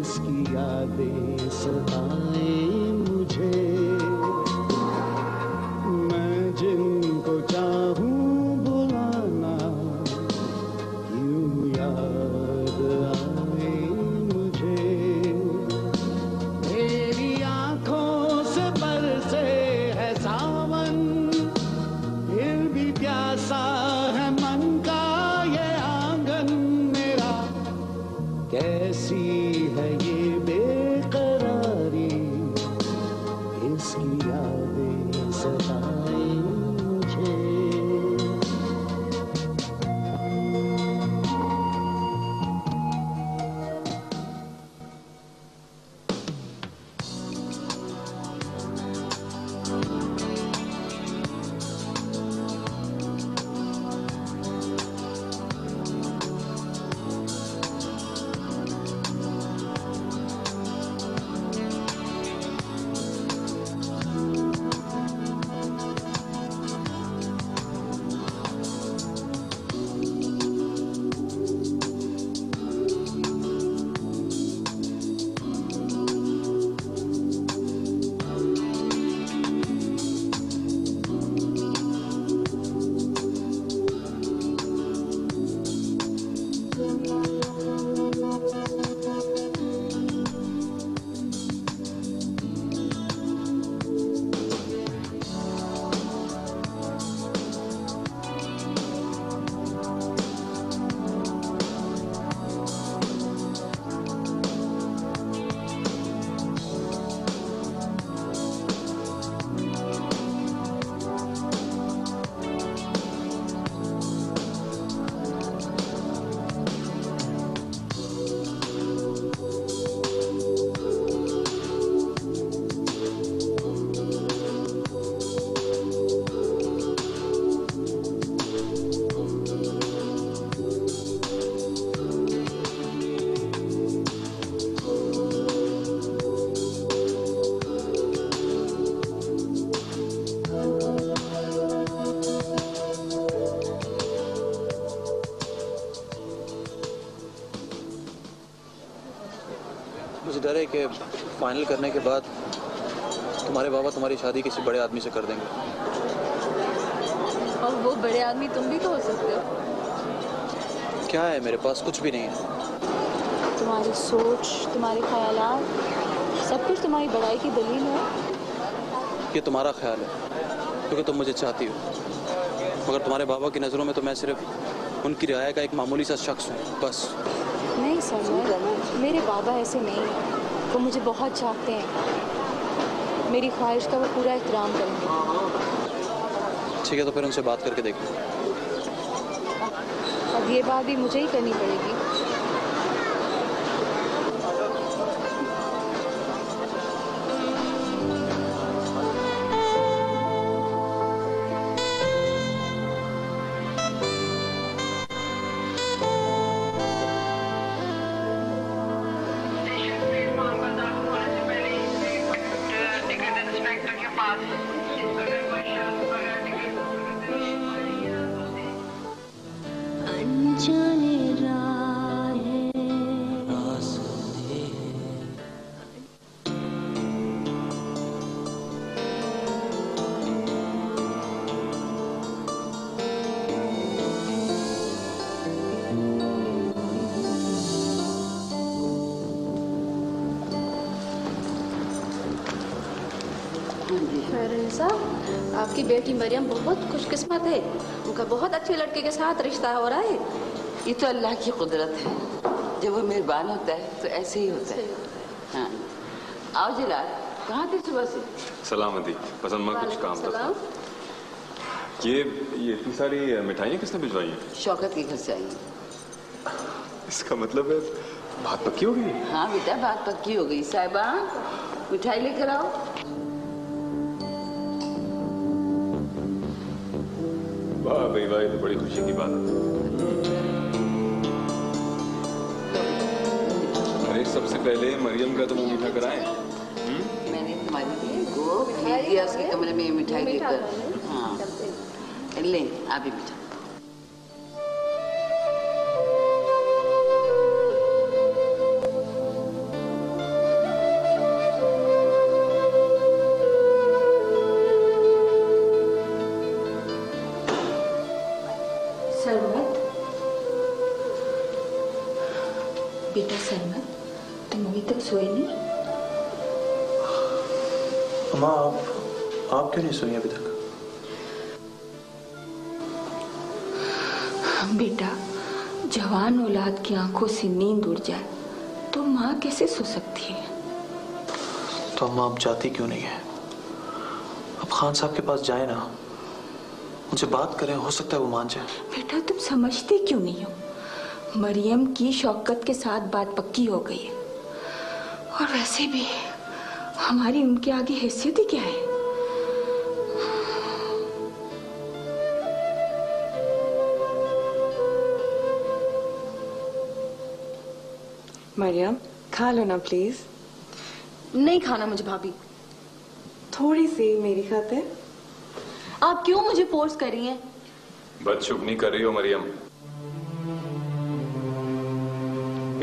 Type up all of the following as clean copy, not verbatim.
इसकी यादें सताए मुझे, मैं जिनको चाहूं बुलाना यूं याद आए मुझे। मेरी आंखों से बरसे है सावन, फिर भी प्यासा है मन का ये आंगन मेरा। कैसी है ये बेकरारी, इसकी यादें सताए मुझे। मुझे डर है कि फाइनल करने के बाद तुम्हारे बाबा तुम्हारी शादी किसी बड़े आदमी से कर देंगे। और वो बड़े आदमी तुम भी तो हो सकते हो। क्या है मेरे पास? कुछ भी नहीं है। तुम्हारी सोच, तुम्हारे ख्यालात, सब कुछ तुम्हारी बड़ाई की दलील है। ये तुम्हारा ख्याल है क्योंकि तुम मुझे चाहती हो, मगर तुम्हारे बाबा की नज़रों में तो मैं सिर्फ उनकी रियाया का एक मामूली सा शख्स हूँ, बस। नहीं समझ, मेरे बाबा ऐसे नहीं हैं। वो मुझे बहुत चाहते हैं, मेरी ख्वाहिश का वो पूरा एहतराम करेंगे। ठीक है, तो फिर उनसे बात करके देख लो। अब ये बात भी मुझे ही करनी पड़ेगी। आपकी बेटी मरियम बहुत खुशकिस्मत है, उनका बहुत अच्छे लड़के के साथ रिश्ता हो रहा है। ये तो अल्लाह की कुदरत है, जब वो मेहरबान होता है तो ऐसे ही होता है। हाँ, आओ जलाल, कहाँ थे सुबह से? सलामती, बस अम्मा कुछ काम था। ये इतनी सारी मिठाइयाँ किसने भिजवाई हैं? शौकत के घर से आई। इसका मतलब है बात पक्की हो गई? हाँ बेटा, बात पक्की हो गई। साहिबा, मिठाई लेकर आओ। वाह भाई वाह, ये तो बड़ी खुशी की बात है। अरे सबसे पहले मरियम का तो मुंह मीठा कराएं। मैंने तुम्हारे लिए वो भेज दिया उसके कमरे में मिठाई लेकर। हाँ ले, आप भी मिठाई। अभी तक सोए नहीं? अम्मा आप क्यों नहीं सोई अभी तक? बेटा, जवान औलाद की आंखों से नींद उड़ जाए तो माँ कैसे सो सकती है? तो अम्मा आप जाती क्यों नहीं है? अब खान साहब के पास जाए ना, उनसे बात करें, हो सकता है वो मान जाए। बेटा तुम समझते क्यों नहीं हो? मरियम की शौकत के साथ बात पक्की हो गई है, और वैसे भी हमारी उनके आगे हैसियत ही क्या है? मरियम, खा लो ना प्लीज। नहीं खाना मुझे भाभी। थोड़ी सी मेरी खातिर। आप क्यों मुझे फोर्स कर रही हैं? बदशुगनी कर रही हो मरियम।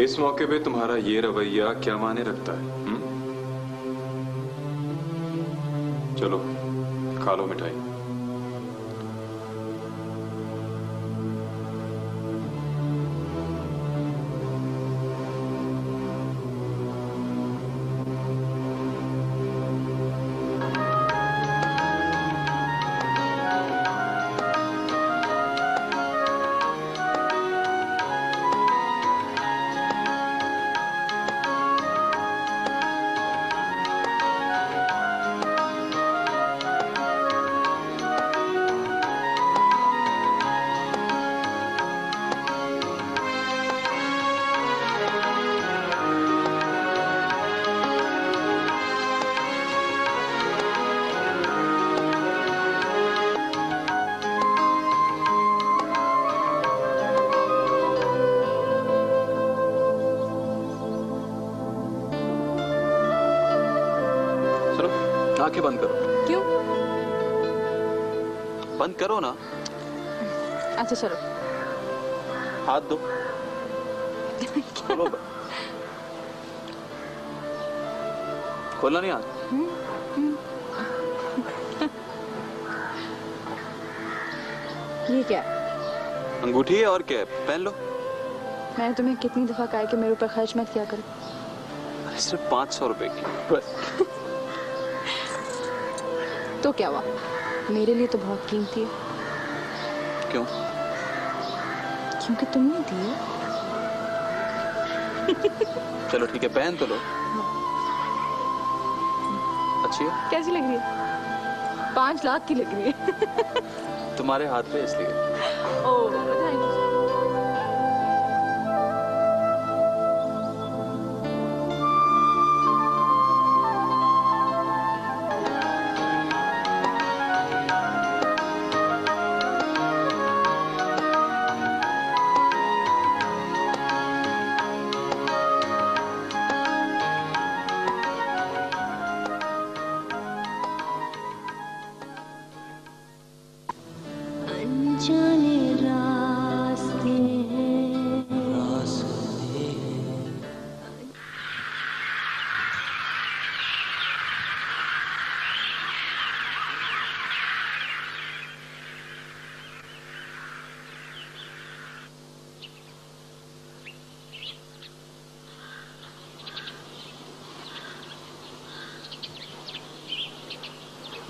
इस मौके पे तुम्हारा ये रवैया क्या माने रखता है? चलो खा लो मिठाई। आंखें बंद करो। क्यों? बंद करो ना। अच्छा चलो। हाथ दो। खोलो। खोलना नहीं हाथ। ये क्या? अंगूठी है और क्या है? पहन लो। मैंने तुम्हें कितनी दफा कहा कि मेरे ऊपर खर्च मत किया करो। अरे सिर्फ 500 रुपए की बस। तो क्या हुआ? मेरे लिए तो बहुत कीमती है। क्यों? क्योंकि तुमने दी है। चलो ठीक है, पहन तो लो। अच्छी है? कैसी लग रही है? 5 लाख की लग रही है। तुम्हारे हाथ पे इसलिए। ओह बधाई।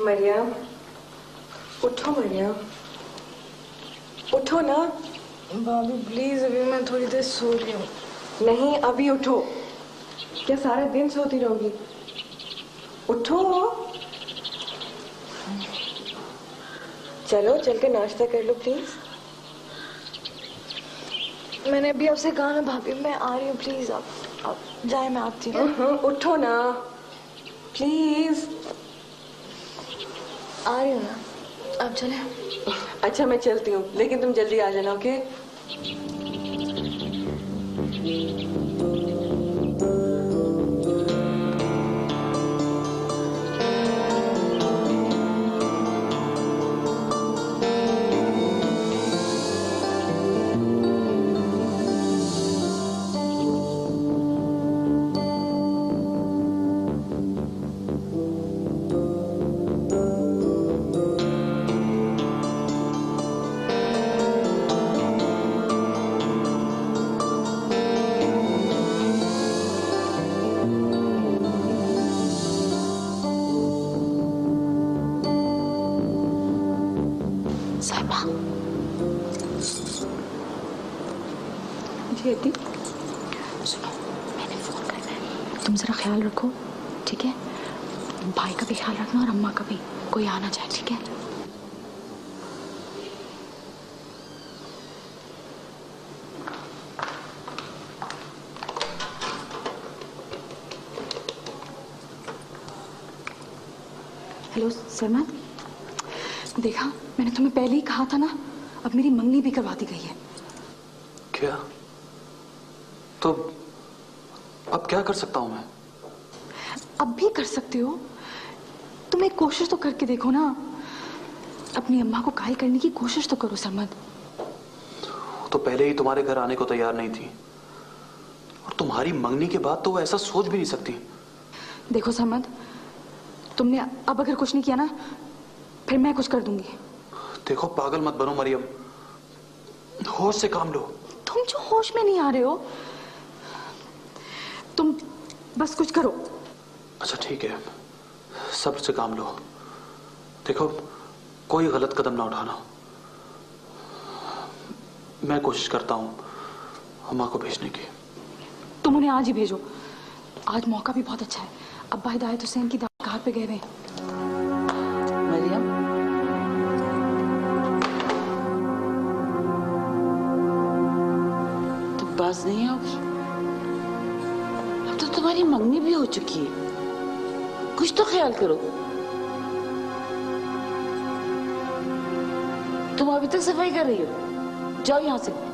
मरियम, उठो मरियम, उठो ना। भाभी प्लीज, अभी मैं थोड़ी देर सो रही हूँ। नहीं, अभी उठो। क्या सारा दिन सोती रहोगी? उठो। चलो चल के नाश्ता कर लो प्लीज। मैंने अभी आपसे कहा ना भाभी, मैं आ रही हूँ प्लीज। आप जाए, मैं आती हूँ। उठो ना प्लीज। आ रही हूँ ना, आप चले। अच्छा मैं चलती हूँ, लेकिन तुम जल्दी आ जाना, ओके? जी अद्दी। सुनो, मैंने फोन करना है, तुम जरा ख्याल रखो, ठीक है? भाई का भी ख्याल रखना और अम्मा का भी, कोई आ ना जाए, ठीक है? हेलो सलमान, देखा मैंने तुम्हें पहले ही कहा था ना, अब मेरी मंगनी भी करवा दी गई है। क्या? तो अब क्या कर सकता हूं मैं? अब भी कर सकते हो, तुम एक कोशिश तो करके देखो ना, अपनी अम्मा को घायल करने की कोशिश तो करो सरमद। तो पहले ही तुम्हारे घर आने को तैयार नहीं थी, और तुम्हारी मंगनी के बाद तो वो ऐसा सोच भी नहीं सकती। देखो सरमद, तुमने अब अगर कुछ नहीं किया ना, फिर मैं कुछ कर दूंगी। देखो पागल मत बनो मरियम, होश से काम लो। तुम जो होश में नहीं आ रहे हो, तुम बस कुछ करो। अच्छा ठीक है, सब्र से काम लो। देखो कोई गलत कदम ना उठाना, मैं कोशिश करता हूं अम्मा को भेजने की। तुम उन्हें आज ही भेजो, आज मौका भी बहुत अच्छा है। अब्बा हिदायत हुसैन की दावत पे गए हुए हैं। मरियम, तुम पास नहीं आओगी? अब तो तुम्हारी मंगनी भी हो चुकी है, कुछ तो ख्याल करो। तुम अभी तक सफाई कर रही हो, जाओ यहां से।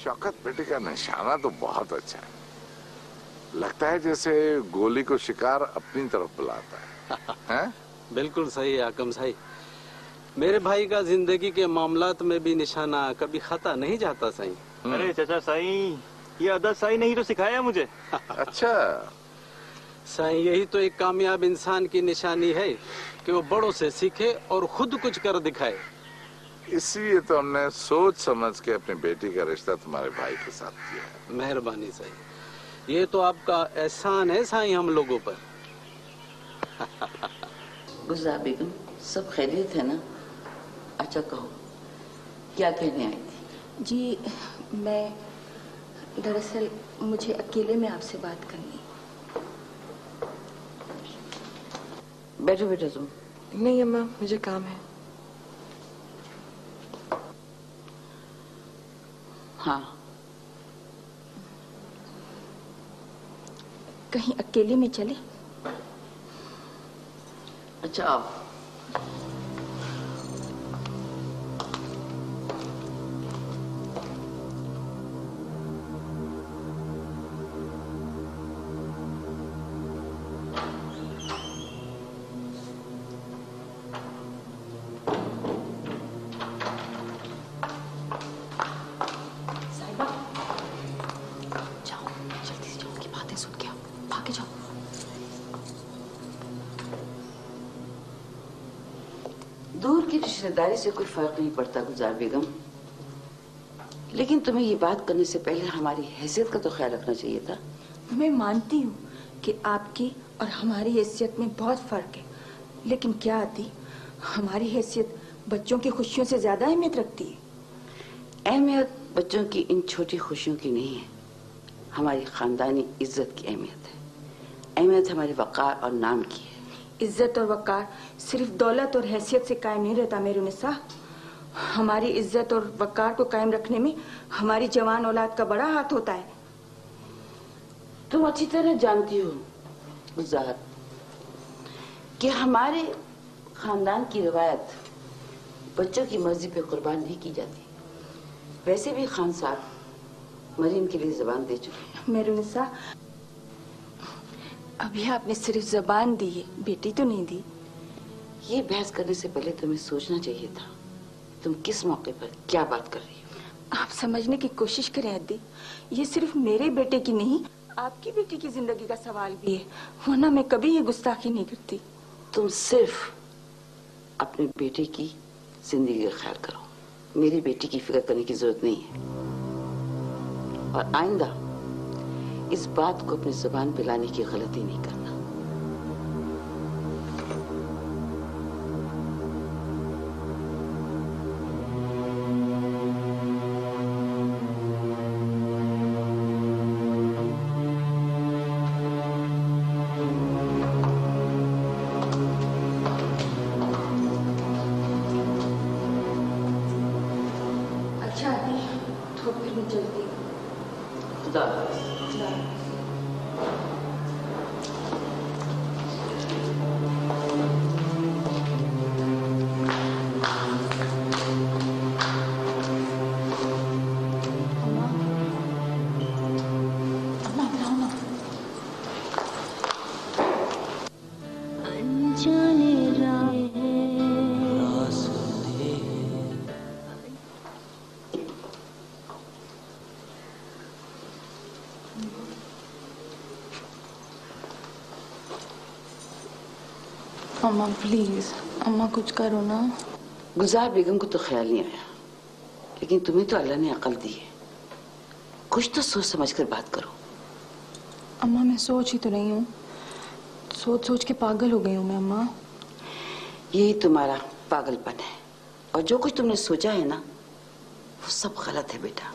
शौकत बेटे का निशाना तो बहुत अच्छा है, लगता है जैसे गोली को शिकार अपनी तरफ बुलाता है, हैं? बिल्कुल सही है आकम साई, मेरे भाई का जिंदगी के मामलात में भी निशाना कभी खाता नहीं जाता साई। अरे चाचा साई, ये आदत साई नहीं तो सिखाया मुझे। अच्छा साई, यही तो एक कामयाब इंसान की निशानी है कि वो बड़ों से सीखे और खुद कुछ कर दिखाए। इसलिए तो हमने सोच समझ के अपनी बेटी का रिश्ता तुम्हारे भाई के साथ किया है। मेहरबानी साई, ये तो आपका एहसान है साई हम लोगों पर। गुलजार बेगम, सब खैरियत है ना? अच्छा कहो, क्या कहने आई थी? जी मैं दरअसल मुझे अकेले में आपसे बात करनी। बैठो बेटा तुम। नहीं अम्मा, मुझे काम है। हाँ, कहीं अकेले में चले? अच्छा आओ। दूर की रिश्तेदारी से कोई फर्क नहीं पड़ता गुलजार बेगम, लेकिन तुम्हें ये बात करने से पहले हमारी हैसियत का तो ख्याल रखना चाहिए था। मैं मानती हूँ कि आपकी और हमारी हैसियत में बहुत फर्क है, लेकिन क्या आती, हमारी हैसियत बच्चों की खुशियों से ज्यादा अहमियत रखती है। अहमियत बच्चों की इन छोटी खुशियों की नहीं है, हमारी खानदानी इज्जत की अहमियत है। अहमियत हमारे वकार और नाम की है। इज्जत और वकार सिर्फ दौलत और हैसियत से कायम नहीं रहता मेरुनिसा, हमारी इज्जत और वकार को कायम रखने में हमारी जवान औलाद का बड़ा हाथ होता है। तुम अच्छी तरह जानती हो गुलजार कि हमारे खानदान की रिवायत बच्चों की मर्जी पे कुर्बान नहीं की जाती। वैसे भी खान साहब मरीम के लिए जबान दे चुके हैं। मेरुनिसा, अभी आपने सिर्फ जबान दी है, बेटी तो नहीं दी। ये बहस करने से पहले तुम्हें सोचना चाहिए था तुम किस मौके पर क्या बात कर रही हो। आप समझने की कोशिश करें अद्दी, ये सिर्फ मेरे बेटे की नहीं, आपकी बेटी की जिंदगी का सवाल भी है, वरना मैं कभी ये गुस्ताखी नहीं करती। तुम सिर्फ अपनी बेटी की जिंदगी का ख्याल करो, मेरी बेटी की फिक्र करने की जरूरत नहीं है। और आइंदा इस बात को अपनी जुबान पे लाने की गलती नहीं करना। अच्छा आंटी, तो फिर मैं चलती हूँ। खुदा अम्मा प्लीज, अम्मा कुछ करो ना। गुलजार बेगम को तो ख्याल नहीं आया, लेकिन तुम्हें तो अल्लाह ने अकल दी है, कुछ तो सोच समझ कर बात करो। अम्मा मैं सोच ही तो रही हूँ, सोच सोच के पागल हो गई हूँ मैं अम्मा। यही तुम्हारा पागलपन है, और जो कुछ तुमने सोचा है ना वो सब गलत है बेटा।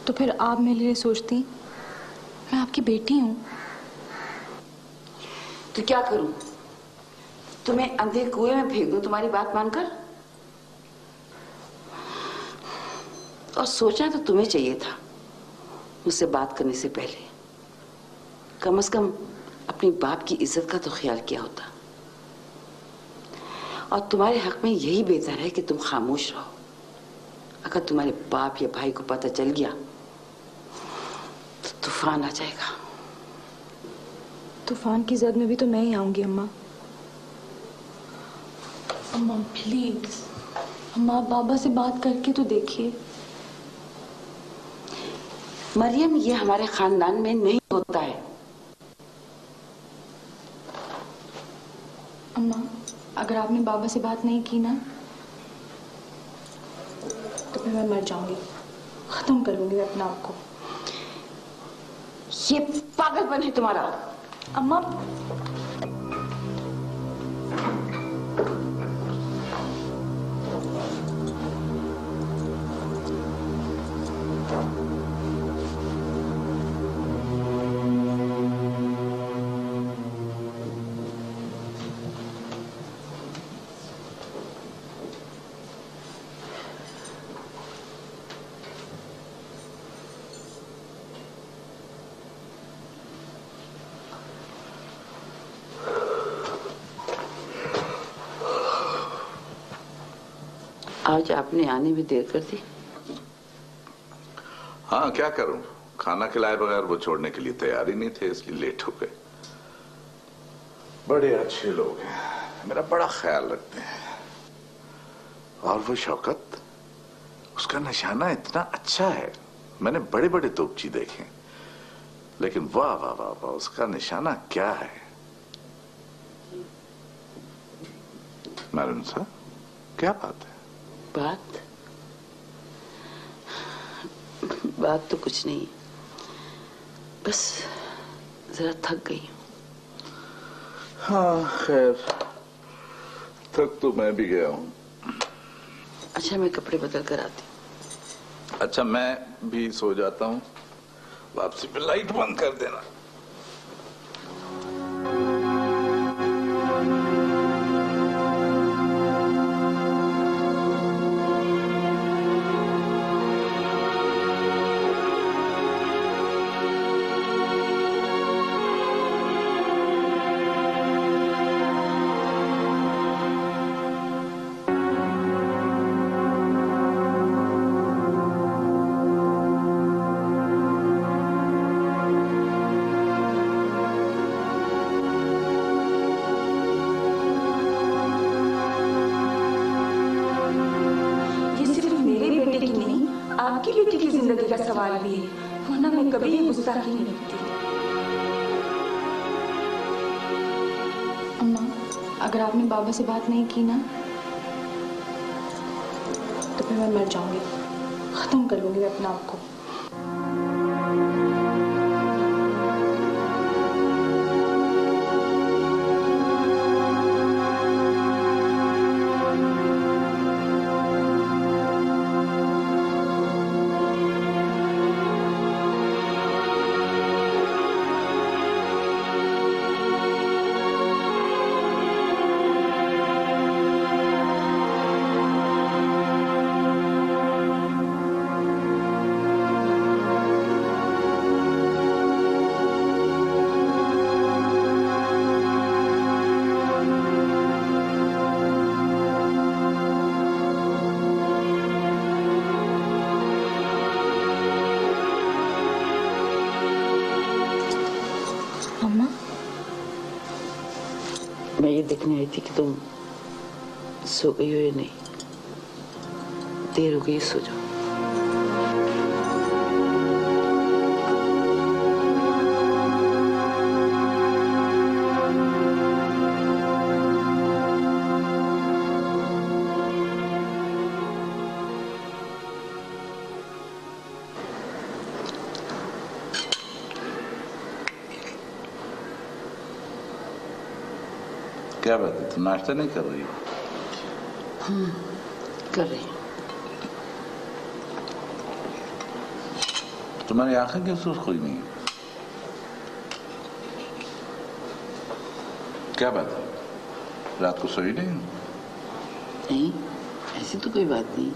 तो फिर आप मेरे लिए सोचती, मैं आपकी बेटी हूँ। तो क्या करूं, तुम्हें अंधे कुएं में फेंक दूं तुम्हारी बात मानकर? और सोचना तो तुम्हें चाहिए था मुझसे बात करने से पहले, कम से कम अपनी बाप की इज्जत का तो ख्याल किया होता। और तुम्हारे हक में यही बेहतर है कि तुम खामोश रहो। अगर तुम्हारे बाप या भाई को पता चल गया तो तूफान आ जाएगा। तूफान की जद में भी तो मैं ही आऊंगी अम्मा। अम्मा प्लीज, अम्मा बाबा से बात करके तो देखिए। मरियम, ये हमारे खानदान में नहीं होता है। अम्मा अगर आपने बाबा से बात नहीं की ना तो फिर मैं मर जाऊंगी, खत्म करूंगी अपने आप को। ये पागलपन है तुम्हारा। अम्मा आज आपने आने में देर कर दी। हाँ क्या करूं, खाना खिलाए बगैर वो छोड़ने के लिए तैयार ही नहीं थे, इसलिए लेट हो गए। बड़े अच्छे लोग हैं, मेरा बड़ा ख्याल रखते हैं। और वो शौकत, उसका निशाना इतना अच्छा है। मैंने बड़े बड़े तोपची देखे, लेकिन वाह वाह वाह वाह, उसका निशाना क्या है। मैडम साहब क्या बात है? बात तो कुछ नहीं, बस जरा थक गई हूँ। हाँ खैर, थक तो मैं भी गया हूँ। अच्छा मैं कपड़े बदल कर आती हूँ। अच्छा मैं भी सो जाता हूँ, वापसी पे लाइट बंद कर देना। आपकी बेटी की जिंदगी का सवाल भी है, वरना वरना मैं कभी गुस्ताखी नहीं करती। अम्मा, अगर आपने बाबा से बात नहीं की ना तो फिर मैं मर जाऊंगी, खत्म कर लूंगी अपने आप को। मैं ये देखने आई थी कि तुम सो गई हो या नहीं। देर हो गई, सो जाओ। क्या बात है, तुम नाश्ता नहीं कर रही हो? कर रही हूँ। तुम्हारी आंखें क्यों सुर्ख हुई नहीं? क्या बात है, रात को सोई नहीं? नहीं, ऐसी तो कोई बात नहीं।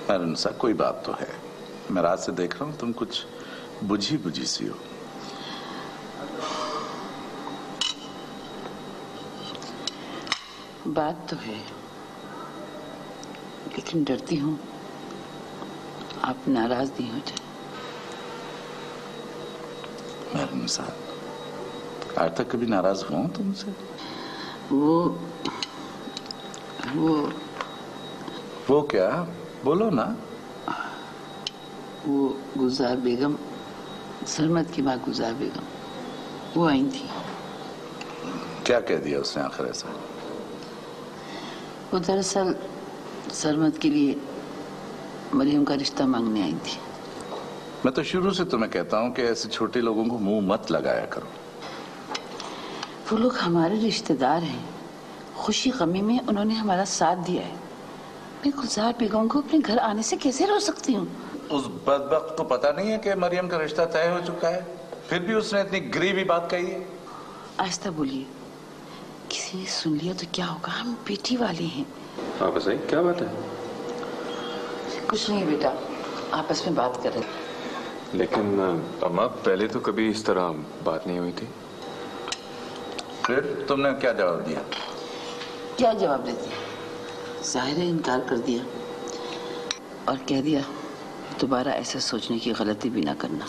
अरे निशा, कोई बात तो है। मैं रात से देख रहा हूँ तुम कुछ बुझी बुझी सी हो। बात तो है, लेकिन डरती हूँ आप नाराज नहीं हो जाए। मेरे निशा, आज तक कभी नाराज हुआ तुमसे? वो क्या, बोलो ना। वो गुलजार बेगम, सरमद की माँ गुलजार बेगम, वो आई थी। क्या कह दिया उसने आखिर ऐसा? वो दरअसल सरमद के लिए मरियम का रिश्ता मांगने आई थी। मैं तो शुरू से तुम्हें कहता हूँ कि ऐसे छोटे लोगों को मुंह मत लगाया करो। वो लोग हमारे रिश्तेदार हैं, खुशी गमी में उन्होंने हमारा साथ दिया है। मैं गुलजार बेगम को अपने घर आने से कैसे रोक सकती हूँ? उस बदबख्त को पता नहीं है कि मरियम का रिश्ता तय हो चुका है, फिर भी उसने इतनी गरीबी बात कही है। आहिस्ता बोलिए, किसी ने सुन लिया तो क्या होगा? हम बेटी वाले हैं। आप बताइए, क्या बात है? कुछ नहीं बेटा, आपस में बात कर रहे थे। लेकिन अम्मा, पहले तो कभी इस तरह बात नहीं हुई थी। फिर तुमने क्या जवाब दिया? क्या जवाब देती? जाहिर है इनकार कर दिया और कह दिया दोबारा ऐसा सोचने की गलती भी ना करना।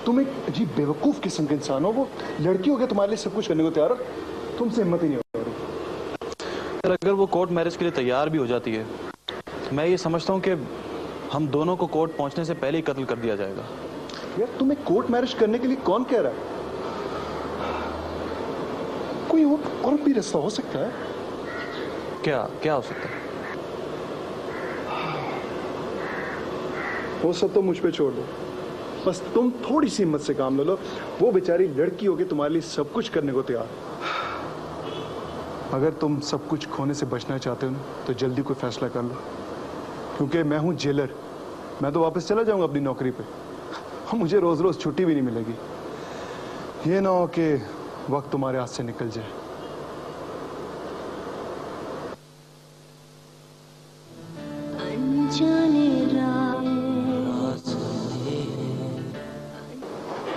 तुम एक अजीब बेवकूफ किस्म के इंसान हो। वो लड़की हो गया तुम्हारे लिए सब कुछ करने को तैयार, तुमसे हिम्मत ही नहीं हो रही। अगर वो कोर्ट मैरिज के लिए तैयार भी हो जाती है, मैं ये समझता हूँ कि हम दोनों को कोर्ट पहुंचने से पहले ही कत्ल कर दिया जाएगा। यार तुम्हें कोर्ट मैरिज करने के लिए कौन कह रहा है? कोई और भी रास्ता हो सकता है। क्या हो सकता है? वो सब तो मुझ पे छोड़ दो, बस तुम थोड़ी सी हिम्मत से काम ले लो। वो बेचारी लड़की होगी तुम्हारे लिए सब कुछ करने को तैयार। अगर तुम सब कुछ खोने से बचना चाहते हो ना, तो जल्दी कोई फैसला कर लो, क्योंकि मैं हूं जेलर। मैं तो वापस चला जाऊंगा अपनी नौकरी पे, और मुझे रोज रोज छुट्टी भी नहीं मिलेगी। ये ना हो कि वक्त तुम्हारे हाथ से निकल जाए।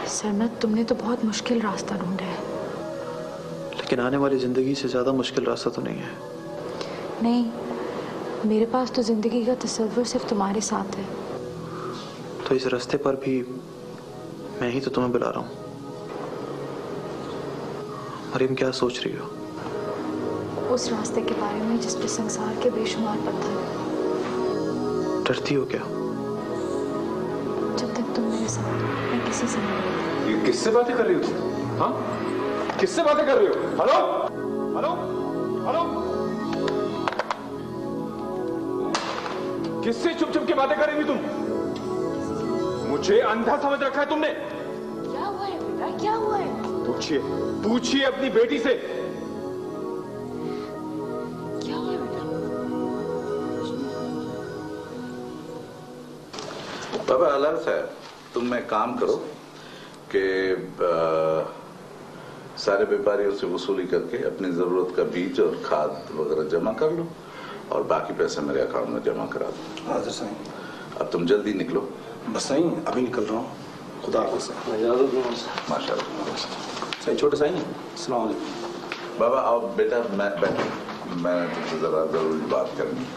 सरमद, तुमने तो बहुत मुश्किल रास्ता ढूंढा है। लेकिन आने वाली जिंदगी से ज्यादा मुश्किल रास्ता तो नहीं है। नहीं, मेरे पास तो जिंदगी का तस्वीर सिर्फ तुम्हारे साथ है। तो इस रास्ते पर भी मैं ही तो तुम्हें बुला रहा हूँ। मरियम, क्या सोच रही हो? उस रास्ते के बारे में जिस पे संसार के बेशुमार पत्थर। डरती हो क्या? जब तक तुम मेरे साथ हो, मैं किसी से नहीं डरती। ये किससे बातें कर रही हो तुम? हाँ, किससे बातें कर रही हो? हेलो हेलो हेलो, किससे चुप चुप के बातें कर रही थी तुम? मुझे अंधा समझ रखा है तुमने? क्या हुआ है बेटा, क्या हुआ है? पूछिए पूछिए अपनी बेटी से। क्या हुआ है बेटा? बाबा अलार साहब, तुम एक काम करो कि सारे व्यापारियों से वसूली करके अपनी जरूरत का बीज और खाद वगैरह जमा कर लो और बाकी पैसे मेरे अकाउंट में जमा करा दो। हाजिर साईं। अब तुम जल्दी निकलो। बस साईं, अभी निकल रहा हूँ। खुदा हाफिज़। माशाल्लाह। साईं, छोटे साईं, अस्सलाम वालेकुम। बाबा आओ बेटा, मैं तुमसे जरा जरूरी बात करनी है।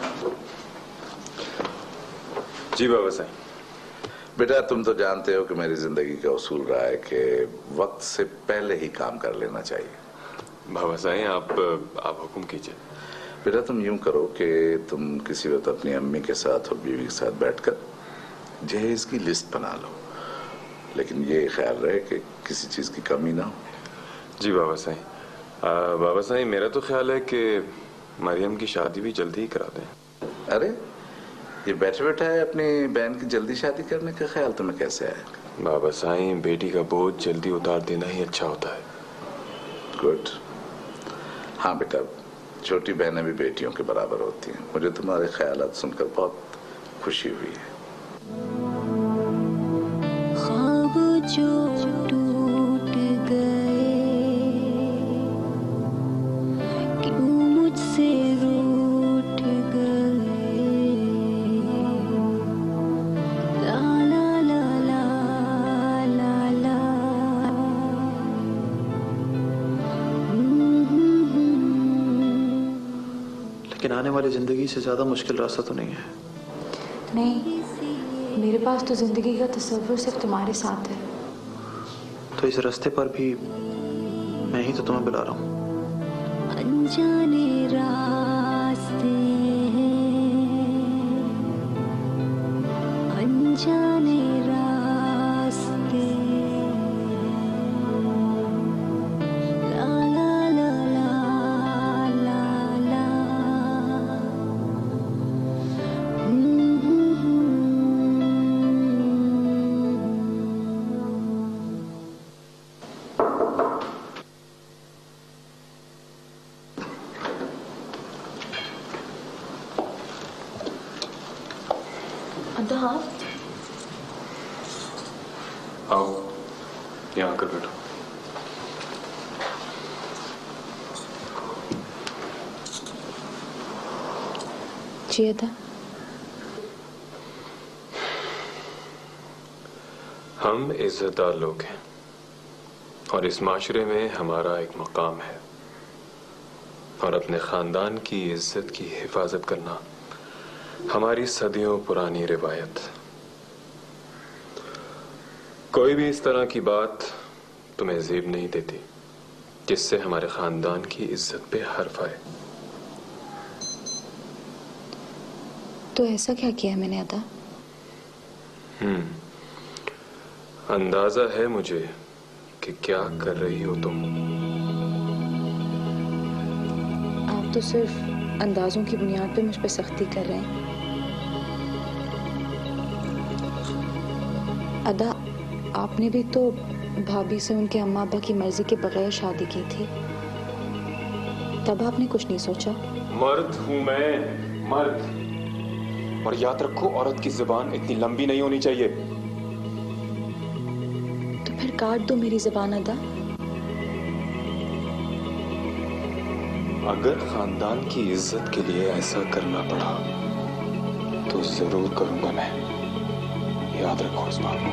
जी बाबा साईं। बेटा तुम तो जानते हो कि मेरी जिंदगी का उसूल रहा है कि वक्त से पहले ही काम कर लेना चाहिए। बाबा साईं आप हुक्म कीजिए। बेटा तुम यूं करो कि तुम किसी वक्त अपनी अम्मी के साथ और बीवी के साथ बैठकर जहेज की लिस्ट बना लो, लेकिन ये ख्याल रहे कि किसी चीज की कमी ना हो। जी बाबा साईं। बाबा साईं मेरा तो ख्याल है कि मरियम की शादी भी जल्दी ही करा दें। अरे ये बैठे बैठा है अपनी बहन की जल्दी शादी करने का ख्याल तुम्हें कैसे आया? बाबा साईं बेटी का बोझ जल्दी उतार देना ही अच्छा होता है। गुड। हाँ बेटा, छोटी बहनें भी बेटियों के बराबर होती हैं। मुझे तुम्हारे ख्यालात सुनकर बहुत खुशी हुई है। ख्वाब जो टूट गए, क्यों मुझसे रूठ गए, ला ला ला ला ला ला। लेकिन आने वाली जिंदगी से ज्यादा मुश्किल रास्ता तो नहीं है। नहीं, मेरे पास तो जिंदगी का तस्वीर सिर्फ तुम्हारे साथ है। तो इस रास्ते पर भी मैं ही तो तुम्हें बुला रहा हूँ। अनजाने रास्ते हैं, अनजाने रास्ते, ला ला ला ला ला ला। अदा, आओ यहाँ आकर बैठो। जी अदा। हम इज्जतदार लोग हैं और इस माशरे में हमारा एक मकाम है और अपने खानदान की इज्जत की हिफाजत करना हमारी सदियों पुरानी रिवायत। कोई भी इस तरह की बात तुम्हें ज़ेब नहीं देती जिससे हमारे खानदान की इज्जत पे हर्फ आए। तो ऐसा क्या किया मैंने अदा? अंदाजा है मुझे कि क्या कर रही हो तुम। आप तो सिर्फ अंदाजों की बुनियाद पे मुझ पे सख्ती कर रहे हैं। अदा, आपने भी तो भाभी से उनके अम्मा अब्बा की मर्जी के बगैर शादी की थी, तब आपने कुछ नहीं सोचा? मर्द हूं मैं, मर्द। और याद रखो, औरत की जुबान इतनी लंबी नहीं होनी चाहिए। तो फिर काट दो मेरी जुबान अदा। अगर खानदान की इज्जत के लिए ऐसा करना पड़ा तो जरूर करूंगा मैं। याद रखो इस बात को।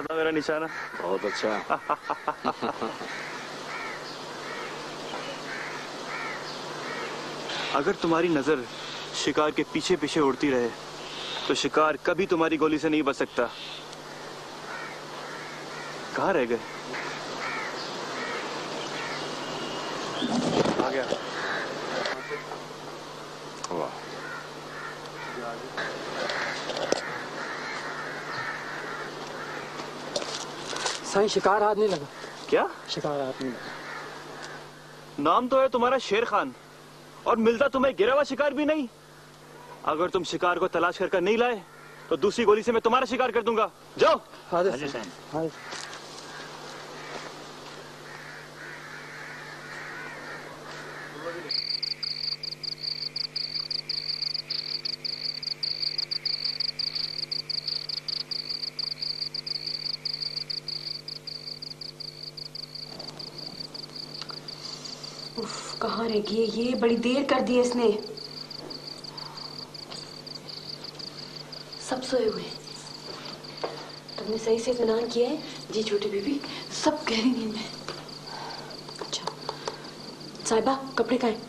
था मेरा निशाना। बहुत अच्छा। अगर तुम्हारी नजर शिकार के पीछे पीछे उड़ती रहे तो शिकार कभी तुम्हारी गोली से नहीं बच सकता। कहाँ रह गए? आ गया। वाह, साईं शिकार हाथ नहीं लगा। क्या? शिकार हाथ नहीं लगा। नाम तो है तुम्हारा शेर खान और मिलता तुम्हें गिरा हुआ शिकार भी नहीं। अगर तुम शिकार को तलाश कर नहीं लाए तो दूसरी गोली से मैं तुम्हारा शिकार कर दूंगा। जाओ। हाँ कहाँ रह गई ये? बड़ी देर कर दी इसने। सब सोए हुए। तुमने सही से इत्मीनान किया है? जी छोटी बीबी, सब गहरी नींद में। अच्छा साहिबा, कपड़े कहाँ हैं?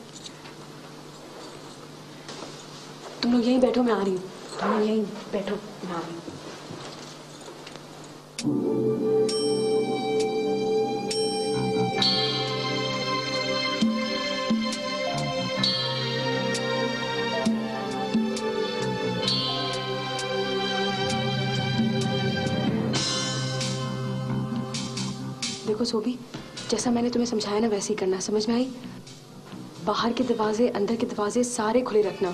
तुम लोग यहीं बैठो, मैं आ रही हूँ। तुम लोग यहीं बैठो, मैं आ रही हूँ। देखो सोबी, जैसा मैंने तुम्हें समझाया ना वैसे ही करना, समझ में आई? बाहर के दरवाजे, अंदर के दरवाजे सारे खुले रखना,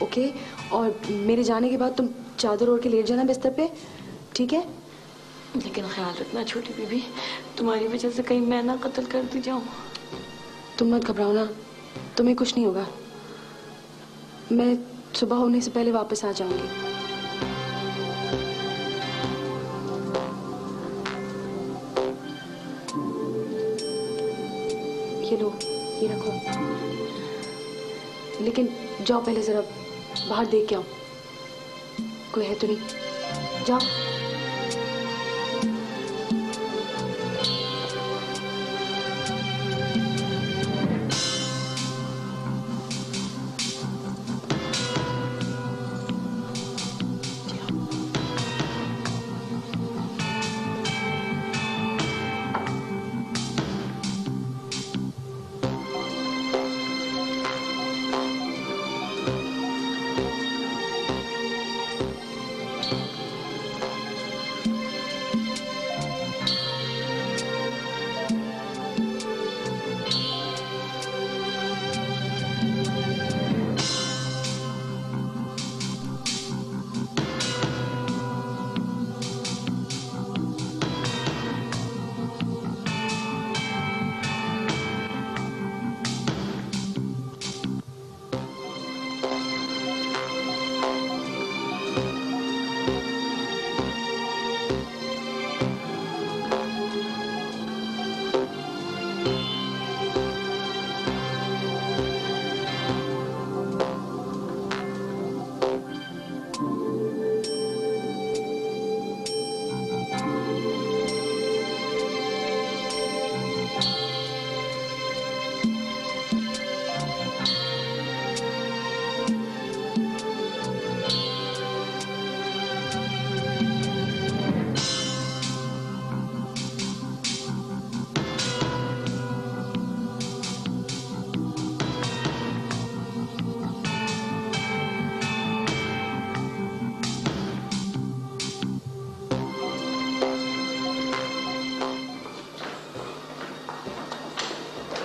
ओके? और मेरे जाने के बाद तुम चादर ओढ़ के लेट जाना बिस्तर पे, ठीक है? लेकिन ख्याल रखना छोटी बीबी, तुम्हारी वजह से कहीं मैं ना कत्ल कर दी जाऊं। तुम मत घबराओ ना, तुम्हें कुछ नहीं होगा। मैं सुबह होने से पहले वापस आ जाऊंगी। ये लो, ये रखो। लेकिन जाओ पहले जरा बाहर देख के आओ, कोई है तो नहीं। जाओ।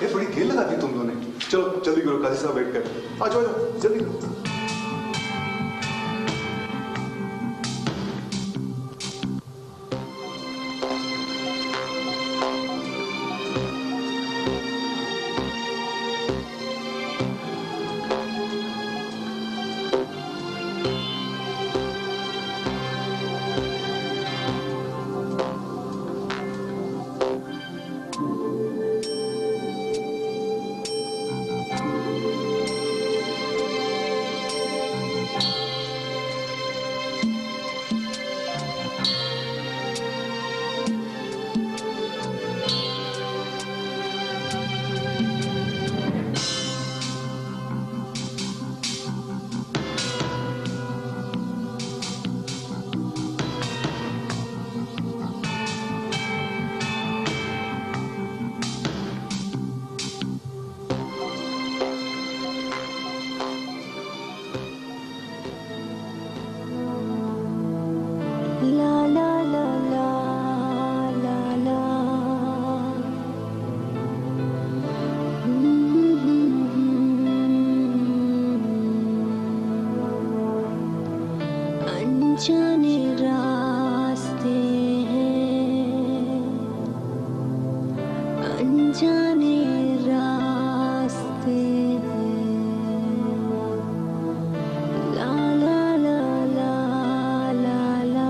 ये बड़ी गेल लगा दी तुम दोनों ने। चलो जल्दी करो, काजी साहब वेट कर रहे हैं। आ जाओ जल्दी करो। ला ला ला ला ला ला अनजाने रास्ते हैं, अनजाने रास्ते हैं, ला ला ला ला ला ला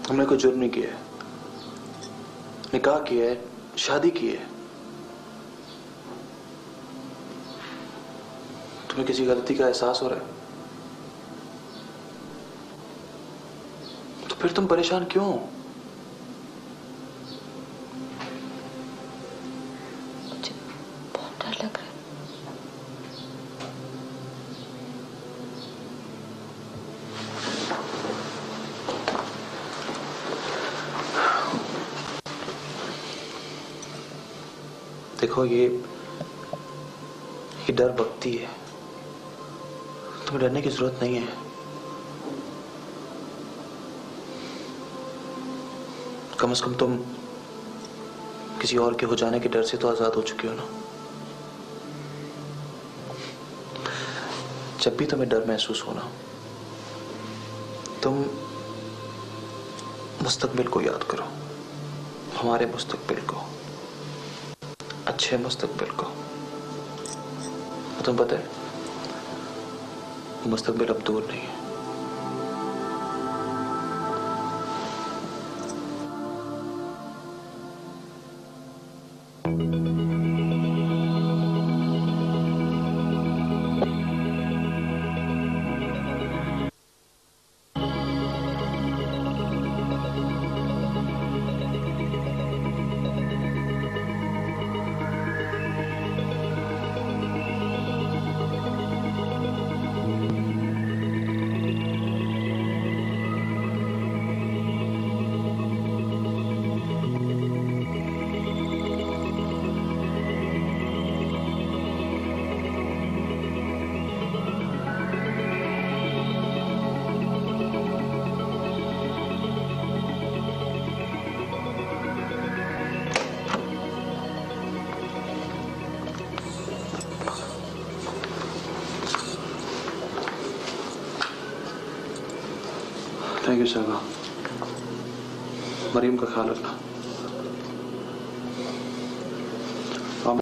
हमने कोई जुर्म नहीं किया है, निकाह किया है, शादी की है। तुम्हें किसी गलती का एहसास हो रहा है तो फिर तुम परेशान क्यों हो? मुझे बहुत डर लग रहा है। देखो ये डर वक्ती है, तुम्हें डरने की जरूरत नहीं है। कम से कम तुम किसी और के हो जाने के डर से तो आजाद हो चुके हो ना। जब भी तुम्हें डर महसूस हो ना, तुम मुस्तकबिल को याद करो, हमारे मुस्तकबिल को, अच्छे मुस्तकबिल को। तुम पता है मुस्तकबिल अब दूर नहीं है। Thank you शहबा। मरीम का ख्याल रखना। आप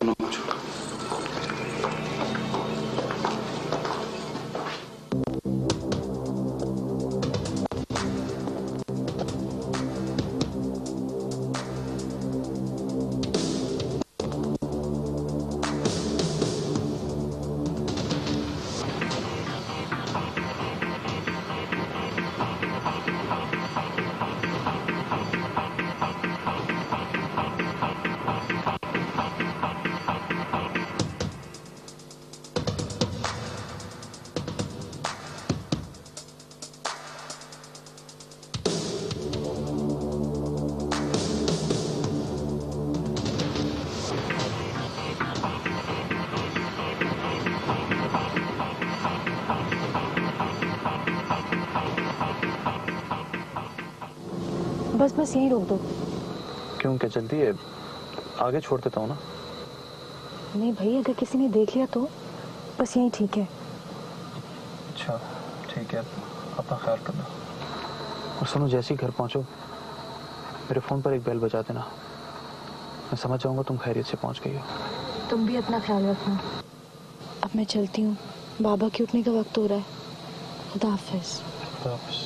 बस यहीं रोक दो। क्यों, क्या जल्दी है? आगे छोड़ देता हूँ ना। नहीं भाई, अगर किसी ने देख लिया तो बस यहीं ठीक है। अच्छा ठीक है, अपना ख्याल करना। और सुनो, जैसे ही घर पहुंचो मेरे फोन पर एक बेल बजा देना, मैं समझ जाऊंगा तुम खैरियत से पहुंच गई हो। तुम भी अपना ख्याल रखना। अब मैं चलती हूँ, बाबा के उठने का वक्त हो रहा है। खुदा हाफिज। खुदा हाफिज।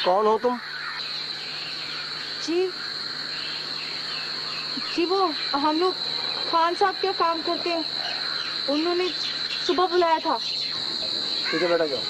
कौन हो तुम? जी जी, वो हम लोग खान साहब क्या काम करते हैं, उन्होंने सुबह बुलाया था। ठीक है बेटा, जाओ।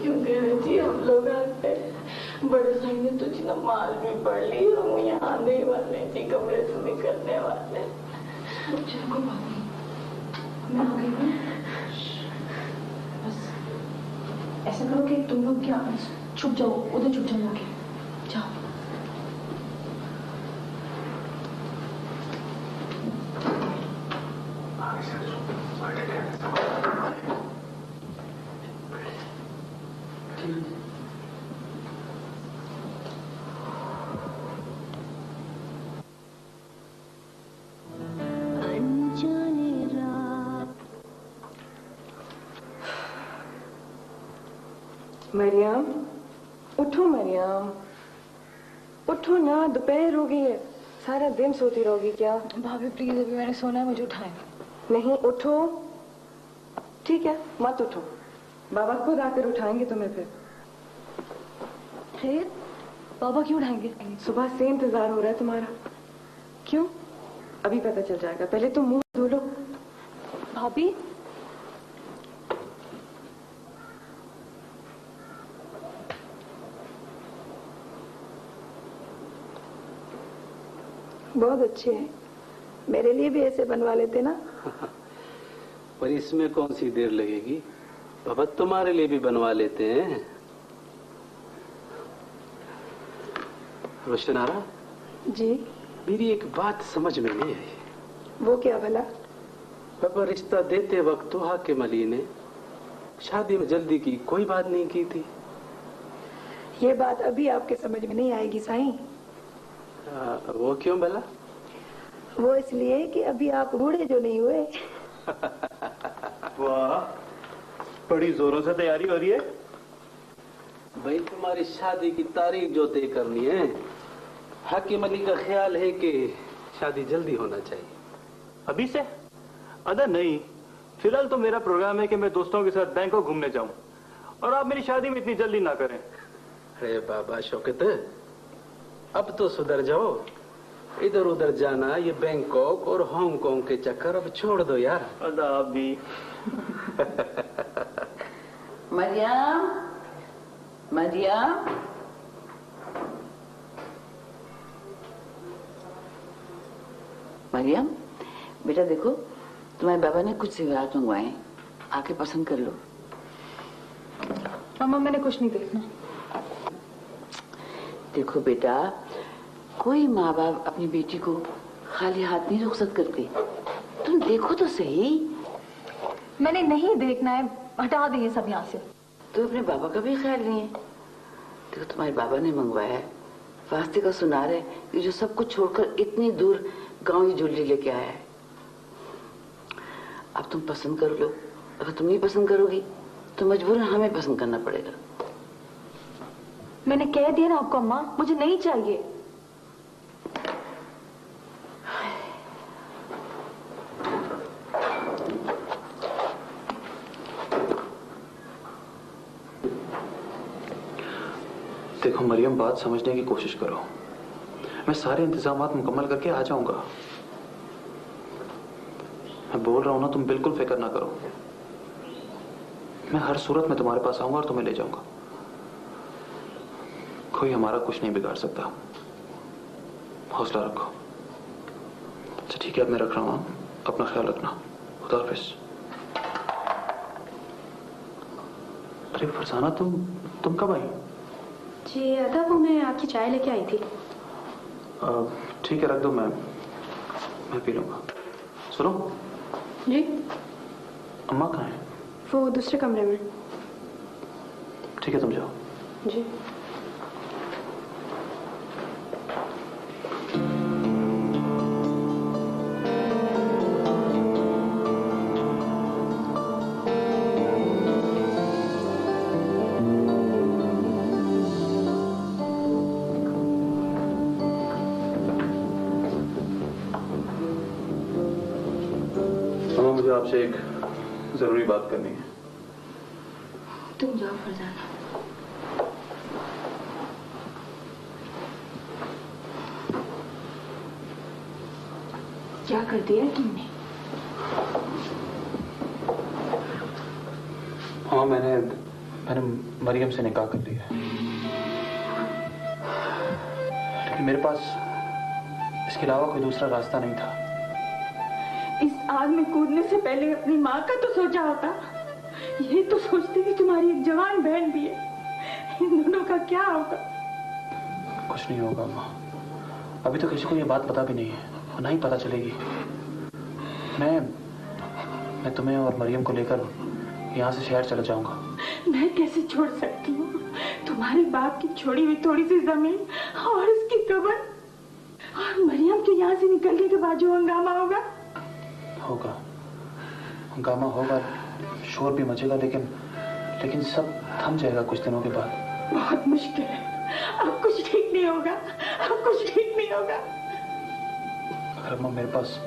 क्यों कह रहे जी हम लोग आते बड़े भाई ने तो जितना माल भी पड़ ली, हम यहाँ आने वाले जी, कमरे से निकलने वाले। चलो कोई बात नहीं, मैं आ गई हूँ। बस ऐसा करो कि तुम लोग क्या छुप जाओ, उधर छुप जाओ, जाके जाओ। मरियम, उठो मरियम, उठो ना, दोपहर हो गई है, सारा दिन सोती रहोगी क्या? भाभी प्लीज, अभी मैंने सोना है, मुझे उठाएं। नहीं, उठो। ठीक है, मत उठो, बाबा खुद आकर उठाएंगे तुम्हें फिर। खैर, बाबा क्यों उठाएंगे? सुबह से इंतजार हो रहा है तुम्हारा। क्यों? अभी पता चल जाएगा, पहले तुम मुंह धो लो। भाभी, बहुत अच्छे हैं, मेरे लिए भी ऐसे बनवा लेते ना। पर इसमें कौन सी देर लगेगी, बाबा तुम्हारे लिए भी बनवा लेते हैं। रोशनारा जी, मेरी एक बात समझ में नहीं आई। वो क्या भला? पापा रिश्ता देते वक्त तो हाकिम अली ने शादी में जल्दी की कोई बात नहीं की थी। ये बात अभी आपके समझ में नहीं आएगी साईं। वो क्यों भला? वो इसलिए कि अभी आप बूढ़े जो नहीं हुए। वाह, बड़ी जोरों से तैयारी हो रही है। भाई तुम्हारी शादी की तारीख जो तय करनी है, हाकिम अली का ख्याल है कि शादी जल्दी होना चाहिए। अभी से? अदा नहीं, फिलहाल तो मेरा प्रोग्राम है कि मैं दोस्तों के साथ बैंकॉक घूमने जाऊं, और आप मेरी शादी में इतनी जल्दी ना करें। अरे बाबा शौकत, अब तो सुधर जाओ। इधर उधर जाना, ये बैंकॉक और हांगकांग के चक्कर अब छोड़ दो यार। अदा आप भी। मरियम, मरियम, मरियम, बेटा देखो, तुम्हारे बाबा ने कुछ सिगारेट मंगवाए, आके पसंद कर लो। मम्मा, मैंने कुछ नहीं देखना। देखो बेटा, कोई माँ बाप अपनी बेटी को खाली हाथ नहीं रुखसत करते। तुम देखो तो सही। मैंने नहीं देखना है, हटा दे ये सब यहाँ से। तो अपने बाबा का भी ख्याल नहीं है। देखो तुम्हारे बाबा ने मंगवाया है, वास्ते का सुनार है कि जो सब कुछ छोड़कर इतनी दूर गांव की ज्वेलरी लेके आया है। अब तुम पसंद कर लो, अगर तुम नहीं पसंद करोगी तो मजबूरन हमें पसंद करना पड़ेगा। मैंने कह दिया ना आपको अम्मा, मुझे नहीं चाहिए। देखो मरियम, बात समझने की कोशिश करो। मैं सारे इंतजामात मुकम्मल करके आ जाऊंगा। मैं बोल रहा हूं ना, तुम बिल्कुल फिक्र ना करो। मैं हर सूरत में तुम्हारे पास आऊंगा और तुम्हें ले जाऊंगा। कोई हमारा कुछ नहीं बिगाड़ सकता। हौसला रखो। अच्छा ठीक है, अब मैं रख रहा हूं। अपना ख्याल रखना। खुदा हाफिज। अरे फरसाना, तुम कब आई? जी अदा, वो मैं आपकी चाय लेके आई थी। ठीक है, रख दो, मैं पी लूंगा। सुनो जी, अम्मा कहाँ है? वो दूसरे कमरे में। ठीक है, तुम जाओ। जी। मुझे आपसे एक जरूरी बात करनी है। तुम जाओ फरजाना। क्या कर दिया तुमने? हाँ, मैंने मरियम से निकाह कर लिया, लेकिन मेरे पास इसके अलावा कोई दूसरा रास्ता नहीं था। इस आग में कूदने से पहले अपनी माँ का तो सोचा होता। ये तो सोचती कि तुम्हारी एक जवान बहन भी है। इन दोनों का क्या होगा? कुछ नहीं होगा अम्मा। अभी तो किसी को ये बात पता भी नहीं है, और ना ही पता चलेगी। मैं तुम्हें और मरियम को लेकर यहाँ से शहर चला जाऊंगा। मैं कैसे छोड़ सकती हूँ? तुम्हारे बाप की छोड़ी हुई थोड़ी सी जमीन और उसकी कब्र, और मरियम के यहाँ से निकलने के बाद जो हंगामा होगा। हंगामा होगा, शोर भी मचेगा, लेकिन सब थम जाएगा कुछ दिनों के बाद। बहुत मुश्किल है, अब कुछ ठीक नहीं होगा, अब कुछ ठीक नहीं होगा। अगर अम्मा, मेरे पास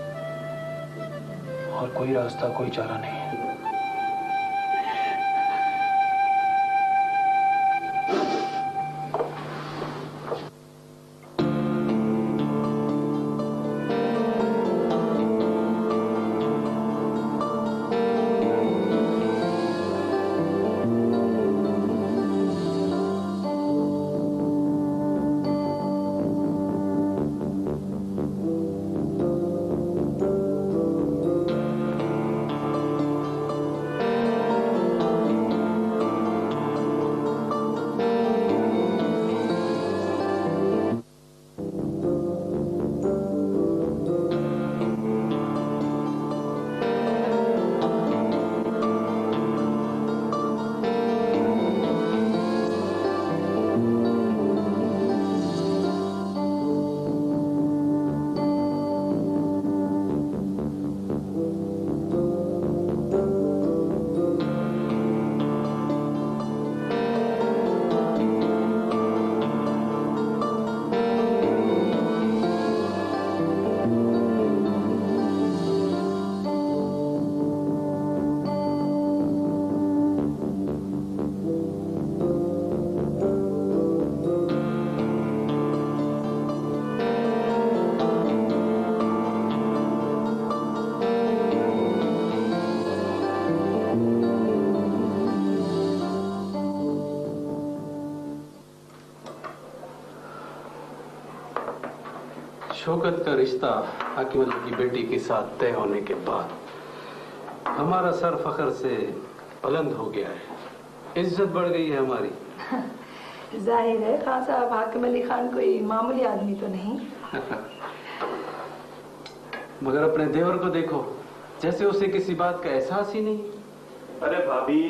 और कोई रास्ता, कोई चारा नहीं है। शौकत का रिश्ता हाकिम अली की बेटी के साथ तय होने के बाद हमारा सर फखर से बुलंद हो गया है, इज्जत बढ़ गई है हमारी। जाहिर है खान साहब हाकिम अली खान कोई मामूली आदमी तो नहीं। मगर अपने देवर को देखो, जैसे उसे किसी बात का एहसास ही नहीं। अरे भाभी,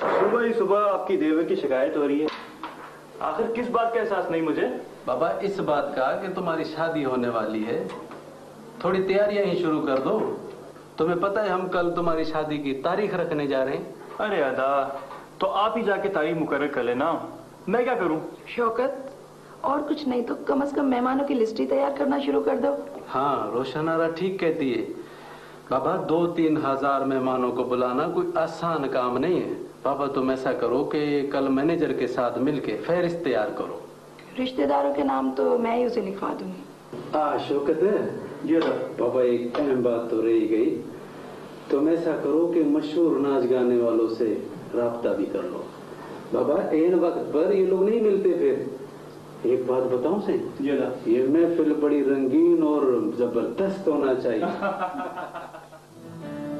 सुबह ही सुबह आपकी देवर की शिकायत हो रही है, आखिर किस बात का एहसास नहीं मुझे? बाबा इस बात का कि तुम्हारी शादी होने वाली है, थोड़ी तैयारियां ही शुरू कर दो। तुम्हें पता है हम कल तुम्हारी शादी की तारीख रखने जा रहे हैं। अरे अदा, तो आप ही जाके तारीख मुकर्रर कर लेना, मैं क्या करूं? शौकत, और कुछ नहीं तो कम से कम मेहमानों की लिस्ट ही तैयार करना शुरू कर दो। हाँ, रोशनारा ठीक कहती है बाबा, 2-3 हजार मेहमानों को बुलाना कोई आसान काम नहीं है। बाबा तुम ऐसा करो कि कल मैनेजर के साथ मिलके फहरिस्त तैयार करो। रिश्तेदारों के नाम तो मैं ही उसे लिखवा दूंगी। शौकत है ये बाबा, एक अहम बात तो रही गई, तुम ऐसा करो कि मशहूर नाच गाने वालों से राब्ता भी कर लो। बाबा एन वक्त पर ये लोग नहीं मिलते। फिर एक बात बताऊं से, ये महफिल बड़ी रंगीन और जबरदस्त होना चाहिए।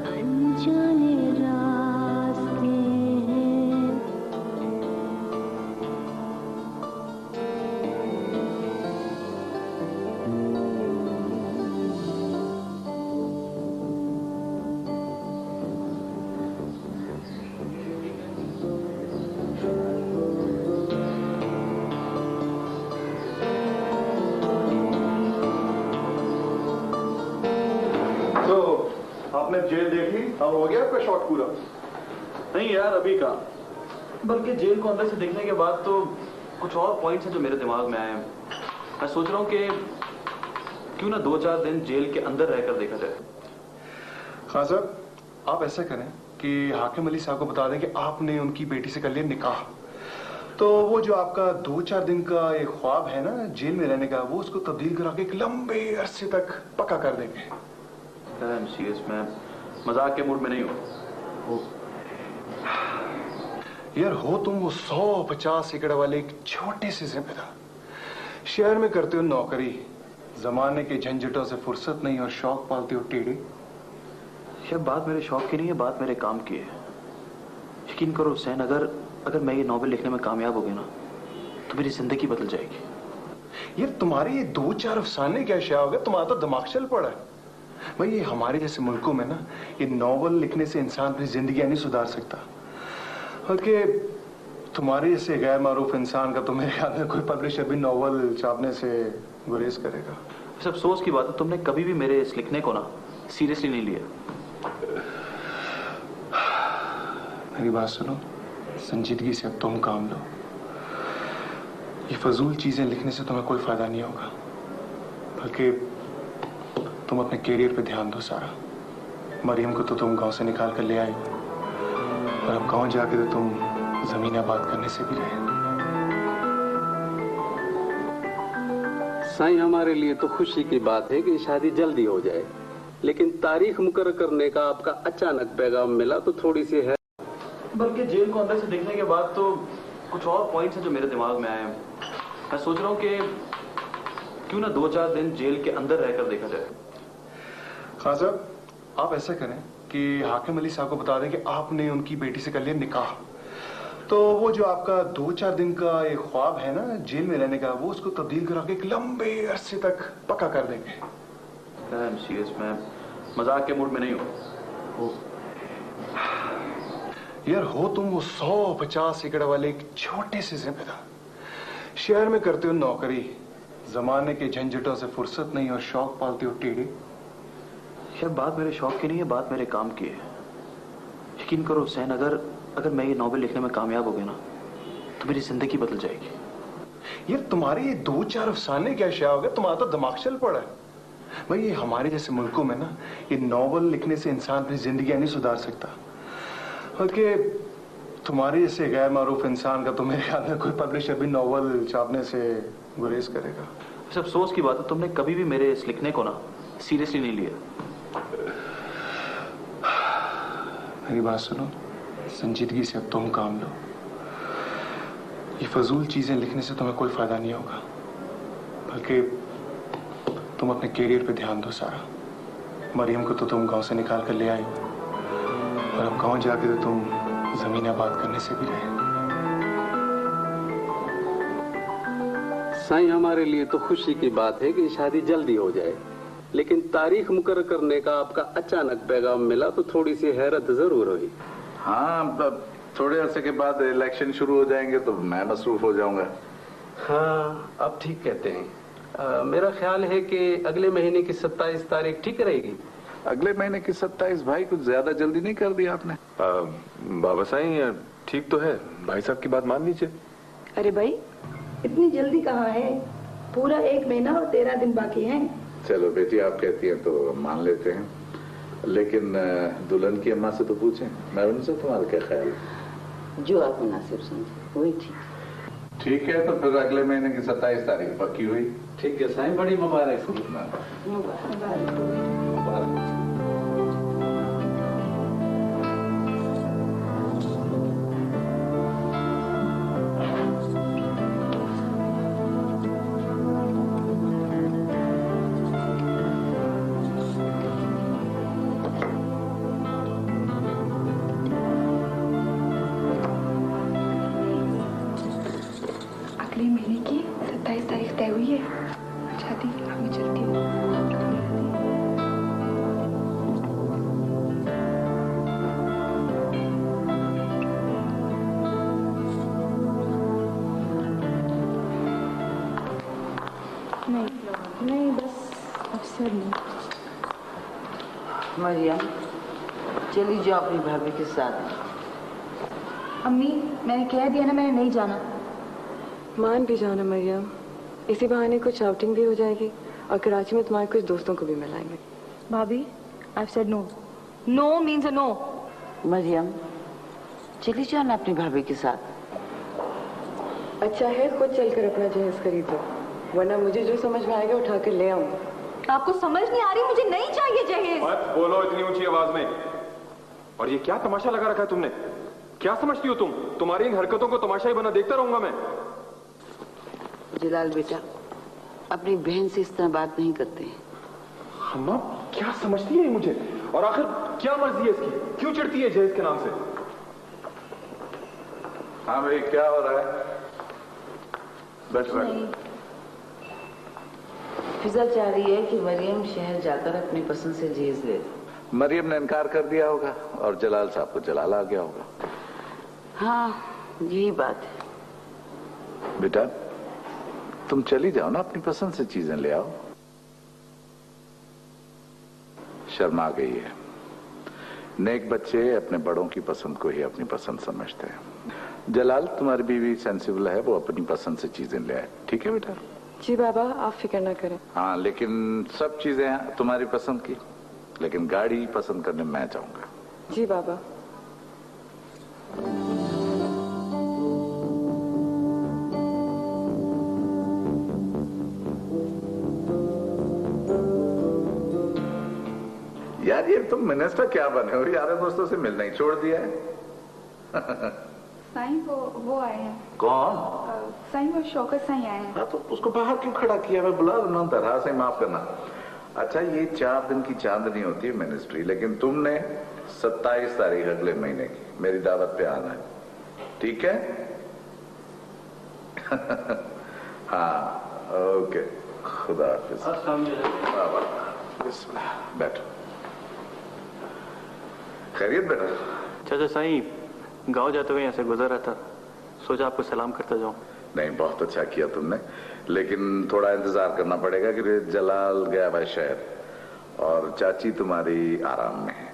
अनजाने रास्ते आपने जेल देख ली, अब हो गया आपका शॉट पूरा? नहीं यार, अभी कहाँ, बल्कि जेल को अंदर से देखने के बाद तो कुछ और पॉइंट्स हैं जो मेरे दिमाग में आए हैं। मैं सोच रहा हूँ कि क्यों ना 2-4 दिन जेल के अंदर रहकर देखा जाए। हाँ सर, आप ऐसा करें कि हाकिम अली साहब को बता दें कि आपने उनकी बेटी से कर लिया निकाह, तो वो जो आपका 2-4 दिन का एक ख्वाब है ना जेल में रहने का, वो उसको तब्दील करा के एक लंबे अरसे तक पक्का कर देंगे। सीरियस, मैं मजाक के मूड में नहीं हूँ। यार हो तुम वो 150 एकड़ वाले एक छोटे से जिम्मेदार, शहर में करते हो नौकरी, जमाने के झंझटों से फुर्सत नहीं और शौक पालते हो टेढ़े। यार बात मेरे शौक की नहीं है, बात मेरे काम की है। यकीन करो हुसैन, अगर मैं ये नॉवेल लिखने में कामयाब हो गया ना तो मेरी जिंदगी बदल जाएगी। यार तुम्हारे ये 2-4 अफसाने क्या शाह हो गया, तुम्हारा तो दिमाग चल पड़ा है भाई। ये हमारे जैसे मुल्कों में ना ये नॉवल लिखने से इंसान अपनी जिंदगी नहीं सुधार सकता, बल्कि तुम्हारे जैसे गैर मारूफ इंसान का तो मेरे ख्याल में कोई पब्लिशर भी नॉवल छापने से गुरेज करेगा। सब अफसोस की बात है, तुमने कभी भी मेरे इस लिखने को ना सीरियसली नहीं लिया। मेरी बात सुनो, संजीदगी से अब तुम काम लो। ये फजूल चीजें लिखने से तुम्हें कोई फायदा नहीं होगा, बल्कि तुम अपने कैरियर पे ध्यान दो सारा। मरियम को तो तुम गांव से निकाल कर ले आई, और अब गांव जाके तो तुम जमीन आबाद करने से भी रहे। साईं, हमारे लिए तो खुशी की बात है कि शादी जल्दी हो जाए, लेकिन तारीख मुकर्रर करने का आपका अचानक पैगाम मिला तो थोड़ी सी है। बल्कि जेल को अंदर से देखने के बाद तो कुछ और पॉइंट्स हैं जो मेरे दिमाग में आए हैं। मैं सोच रहा हूँ कि क्यों ना 2-4 दिन जेल के अंदर रहकर देखा जाए। हाँ साहब, आप ऐसा करें कि हाकिम अली साहब को बता दें कि आपने उनकी बेटी से कर लिया निकाह, तो वो जो आपका 2-4 दिन का एक ख्वाब है ना जेल में रहने का, वो उसको तब्दील करा के एक लंबे अरसे तक पक्का कर देंगे। सीरियस, मैं मजाक के मूड में नहीं हूँ। यार हो तुम वो 150 एकड़ वाले एक छोटे से जिम्मेदार, शहर में करते हो नौकरी, जमाने के झंझटों से फुर्सत नहीं और शौक पालते हो टेढ़े। यार बात मेरे शौक की नहीं है, बात मेरे काम की है। यकीन करो हुसैन, अगर मैं ये नॉवेल लिखने में कामयाब हो गया ना तो मेरी जिंदगी बदल जाएगी। यार तुम्हारे ये 2-4 अफसाने क्या शाह हो गया, तुम्हारा तो दिमाग चल पड़ा है भाई। ये हमारे जैसे मुल्कों में ना ये नॉवल लिखने से इंसान अपनी जिंदगी नहीं सुधार सकता, बल्कि तुम्हारे जैसे गैर मारूफ इंसान का तो मेरे ख्याल में कोई पब्लिशर भी नॉवल छापने से गुरेज करेगा। सब अफसोस की बात है, तुमने कभी भी मेरे इस लिखने को ना सीरियसली नहीं लिया। मेरी बात सुनो, संजीदगी से अब तुम काम लो। ये फजूल चीजें लिखने से तुम्हें कोई फायदा नहीं होगा, बल्कि तुम अपने कैरियर पे ध्यान दो सारा। मरियम को तो तुम गांव से निकाल कर ले आई हो, और अब गांव जाके तो तुम जमीन आबाद करने से भी रहे। साईं, हमारे लिए तो खुशी की बात है कि शादी जल्दी हो जाए, लेकिन तारीख मुकर्रर करने का आपका अचानक पैगाम मिला तो थोड़ी सी हैरत जरूर हुई। हाँ, थोड़े अरसे के बाद इलेक्शन शुरू हो जाएंगे तो मैं मसरूफ हो जाऊंगा। हाँ, आप ठीक कहते हैं। मेरा ख्याल है कि अगले महीने की 27 तारीख ठीक रहेगी। अगले महीने की 27? भाई कुछ ज्यादा जल्दी नहीं कर दिया आपने? बाबा साईं ठीक तो है, भाई साहब की बात मान लीजिए। अरे भाई, इतनी जल्दी कहाँ है? पूरा 1 महीना और 13 दिन बाकी हैं। चलो बेटी, आप कहती हैं तो मान लेते हैं, लेकिन दुल्हन की अम्मा से तो पूछें। मैं उनसे तुम्हारा क्या ख्याल है? जो आप मुनासिब समझे वही ठीक। ठीक है, तो फिर अगले महीने की 27 तारीख पक्की हुई। ठीक है साईं, बड़ी मुबारक। अगले महीने की 27 तारीख तय हुई है। शादी अब मैं चलती हूँ। नहीं बस अवसर नहीं। मरियम, चली जाओ अपनी भाभी के साथ। अम्मी, मैंने कह दिया ना, मैंने नहीं जाना। मान भी जाना मरियम, इसी बहाने कुछ आउटिंग भी हो जाएगी और कराची में तुम्हारे कुछ दोस्तों को भी मिलाएंगे। भाभी, I've said no. No means a no. Maryam, चली जाओ ना अपनी भाभी के साथ। अच्छा है खुद चलकर अपना जहेज खरीद लो, वरना मुझे जो समझ में आएगा उठा कर ले आऊंगा। आपको समझ नहीं आ रही? मुझे नहीं चाहिए जहेज। मत बोलो इतनी ऊंची आवाज में। और ये क्या तमाशा लगा रखा है तुमने? क्या समझती हो तुम? तुम्हारी इन हरकतों को तमाशा ही बना देखता रहूंगा मैं। जलाल बेटा, अपनी बहन से इस तरह बात नहीं करते। अम्मा क्या समझती है मुझे? और आखिर क्या मर्जी है इसकी? क्यों चिढ़ती है जहेज के नाम से? हाँ भाई, क्या हो रहा है? बैठ बैठ। फिजा चाह रही है कि मरियम शहर जाकर अपनी पसंद से जहेज ले। मरियम ने इनकार कर दिया होगा और जलाल साहब को जलाल आ गया होगा। हाँ, यही बात है। बेटा, तुम चली जाओ ना, अपनी पसंद से चीजें ले आओ। शर्मा गई है। नेक बच्चे अपने बड़ों की पसंद को ही अपनी पसंद समझते हैं। जलाल, तुम्हारी बीवी सेंसिबल है, वो अपनी पसंद से चीजें ले आए। ठीक है बेटा? जी बाबा, आप फिक्र ना करें। हाँ, लेकिन सब चीजें तुम्हारी पसंद की, लेकिन गाड़ी पसंद करने मैं चाहूंगा। जी बाबा। यार, ये तुम मिनिस्टर क्या बने हो? यार दोस्तों से मिलना ही छोड़ दिया है। साईं वो आए हैं। कौन? साईं वो शौकत साईं आए हैं। हाँ, तो उसको बाहर क्यों खड़ा किया? मैं बुला रहा हूँ। तरह से माफ करना। अच्छा, ये 4 दिन की चांदनी होती है मिनिस्ट्री, लेकिन तुमने 27 तारीख अगले महीने की मेरी दावत पे आना है, ठीक है? हाँ, ओके, खुदा हाफिज। बैठो। खैरियत बेटा? चाचा साईं, गांव जाते हुए यहाँ से गुजर रहा था, सोचा आपको सलाम करता जाऊं। नहीं, बहुत अच्छा किया तुमने, लेकिन थोड़ा इंतजार करना पड़ेगा कि जलाल गया भाई शहर और चाची तुम्हारी आराम में है।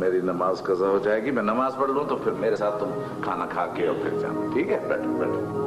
मेरी नमाज कज़ा हो जाएगी, मैं नमाज पढ़ लूं तो फिर मेरे साथ तुम खाना खा के और फिर जाना। ठीक है? बैठो बैठो।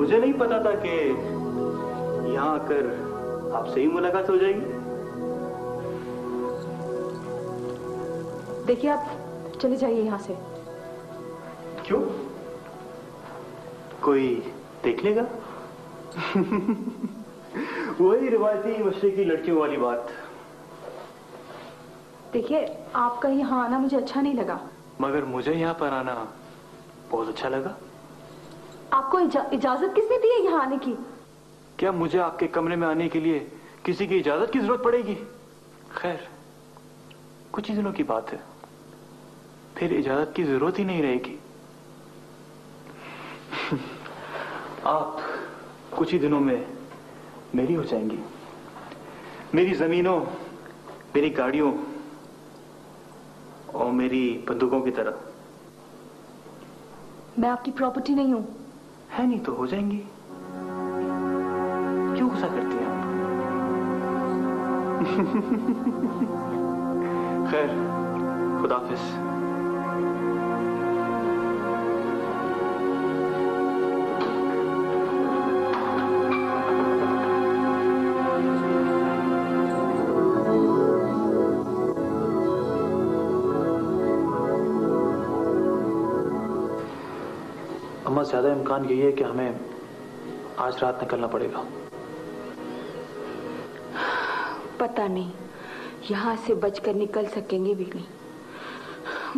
मुझे नहीं पता था कि यहाँ आकर आपसे ही मुलाकात हो जाएगी। देखिए आप चले जाइए यहाँ से। क्यों? कोई देख लेगा? वही रिवायती मशरकी लड़कियों वाली बात। देखिए आपका यहाँ आना मुझे अच्छा नहीं लगा। मगर मुझे यहाँ पर आना बहुत अच्छा लगा। आपको इजाजत किसने दी है यहाँ आने की? क्या मुझे आपके कमरे में आने के लिए किसी की इजाजत की जरूरत पड़ेगी? खैर कुछ ही दिनों की बात है, फिर इजाजत की जरूरत ही नहीं रहेगी। आप कुछ ही दिनों में मेरी हो जाएंगी, मेरी जमीनों, मेरी गाड़ियों और मेरी बंदूकों की तरह। मैं आपकी प्रॉपर्टी नहीं हूं। है नहीं तो हो जाएंगी। क्यों गुस्सा करती हैं आप? खैर खुदाफिज। अम्मा ज्यादा इम्कान यही है कि हमें आज रात निकलना पड़ेगा। पता नहीं यहाँ से बचकर निकल सकेंगे भी नहीं।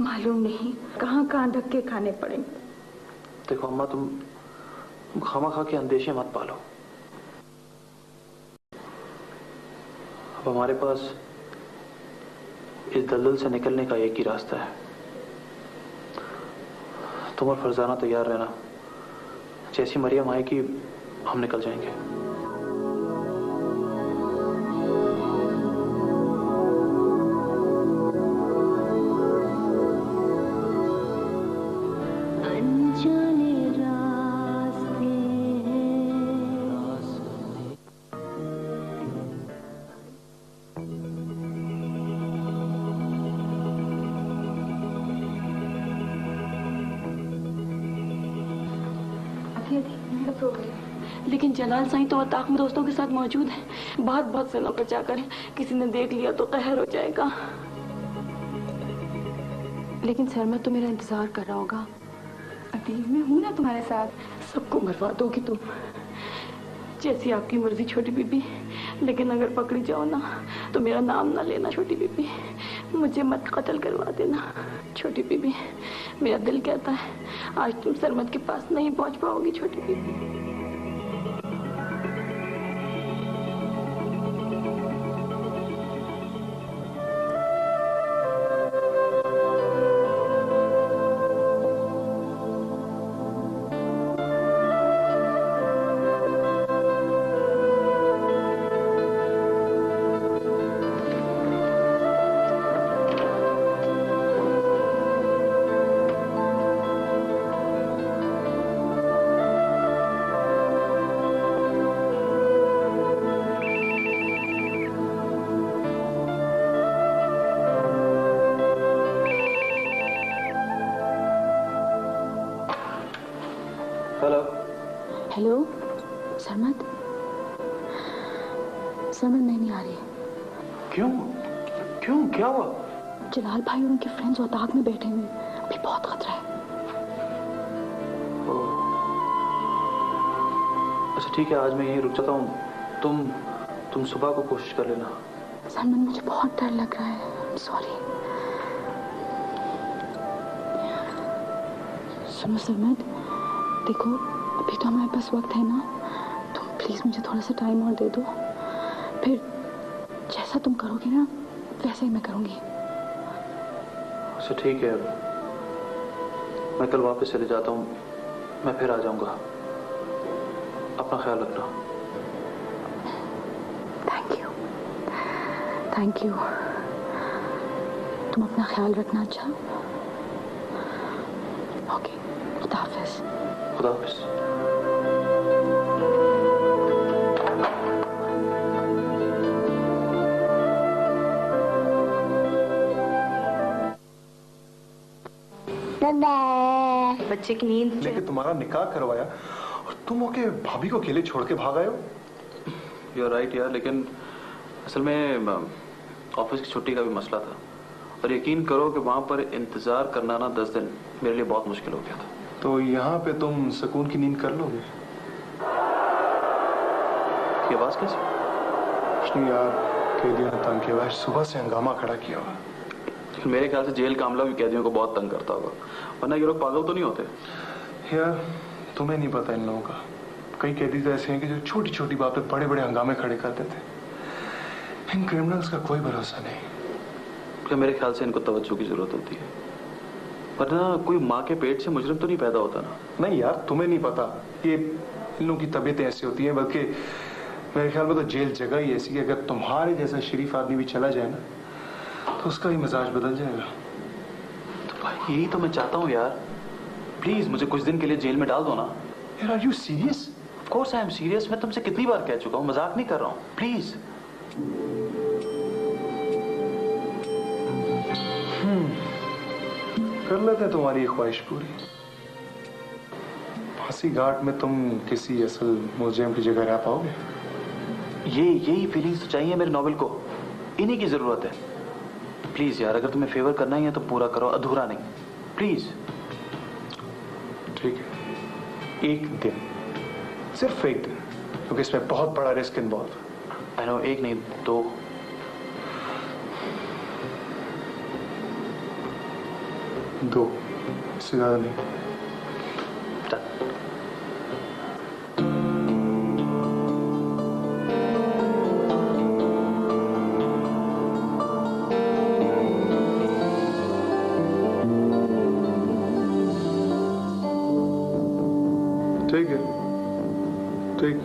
मालूम नहीं कहाँ कहाँ धक्के खाने पड़ेंगे। देखो अम्मा, तुम खामा के अंदेशे मत पालो। अब हमारे पास इस दलदल से निकलने का एक ही रास्ता है। तुम और फरजाना तैयार रहना, जैसी मरियम आएगी हम निकल जाएंगे। लेकिन जलाल साईं तो अताक में दोस्तों के साथ मौजूद है। बात बहुत से न बचा कर, किसी ने देख लिया तो कहर हो जाएगा। लेकिन सरमत तो मेरा इंतजार कर रहा होगा। अतीब मैं हूं ना तुम्हारे साथ। सबको मरवा दोगी तुम, जैसी आपकी मर्जी छोटी बीबी। लेकिन अगर पकड़ी जाओ ना तो मेरा नाम ना लेना छोटी बीबी। मुझे मत कत्ल करवा देना छोटी बीबी। मेरा दिल कहता है आज तुम सरमत के पास नहीं पहुंच पाओगी छोटी बीबी। हेलो सरमत। सरमत मैं नहीं आ रही। क्यों? क्यों? क्या हुआ? जलाल भाई और उनके फ्रेंड्स औताक में बैठे हुए हैं। अभी बहुत खतरा है। अच्छा ठीक है, आज मैं यहीं रुक जाता हूँ। तुम सुबह को कोशिश कर लेना। सरमत मुझे बहुत डर लग रहा है। सॉरी। सुनो सरमत, देखो अभी तो हमारे पास वक्त है ना, तुम प्लीज मुझे थोड़ा सा टाइम और दे दो। फिर जैसा तुम करोगे ना वैसा ही मैं करूंगी। अच्छा ठीक है, मैं कल वापस चले जाता हूँ। मैं फिर आ जाऊंगा। अपना ख्याल रखना। Thank you. तुम अपना ख्याल रखना। अच्छा ओके, खुदा हाफिज। खुदा हाफिज। बच्चे की नींद लेकिन तुम्हारा निकाह करवाया और तुम ओके भाभी को अकेले छोड़ के भाग आए हो? यू आर राइट यार, लेकिन असल में ऑफिस की छुट्टी का भी मसला था और यकीन करो कि वहां पर इंतजार करना ना 10 दिन मेरे लिए बहुत मुश्किल हो गया था। तो यहाँ पे तुम सुकून की नींद कर लोगे? ये आवाज कैसी? कुछ नहीं यार, कैदियों ने तंग किया हुआ है, सुबह से हंगामा खड़ा किया हुआ। लेकिन मेरे ख्याल से जेल का अमला भी कैदियों को बहुत तंग करता होगा, वरना ये लोग पागल तो नहीं होते। यार तुम्हें नहीं पता इन लोगों का, कई कैदी तो ऐसे हैं कि जो छोटी छोटी बात पे बड़े बड़े हंगामे खड़े करते थे। इन क्रिमिनल्स का कोई भरोसा नहीं। क्या मेरे ख्याल से इनको तवज्जो की जरूरत होती है, वरना कोई माँ के पेट से मुजरिम तो नहीं पैदा होता ना। नहीं यार, तुम्हें नहीं पता कि इन लोगों की तबीयतें ऐसी होती हैं, बल्कि मेरे ख्याल में तो जेल जगह ही ऐसी है, अगर तुम्हारे जैसा शरीफ आदमी भी चला जाए ना तो उसका ही मिजाज बदल जाएगा। तो भाई यही तो मैं चाहता हूँ यार, प्लीज मुझे कुछ दिन के लिए जेल में डाल दो ना। यार are you serious? Of course I am serious, मैं तुमसे कितनी बार कह चुका हूँ, मजाक नहीं कर रहा हूँ, प्लीज। कर लेते हैं तुम्हारी ख्वाहिश पूरी। फांसी घाट में तुम किसी असल म्यूजियम की जगह रह पाओगे? यही फीलिंग्स तो चाहिए मेरे नॉवेल को, इन्हीं की जरूरत है। प्लीज यार, अगर तुम्हें फेवर करना ही है तो पूरा करो, अधूरा नहीं, प्लीज। ठीक है, एक दिन, सिर्फ एक दिन, क्योंकि इसमें बहुत बड़ा रिस्क इन्वॉल्व। आई नो, एक नहीं 2। इससे ज्यादा नहीं। ठीक है, ठीक।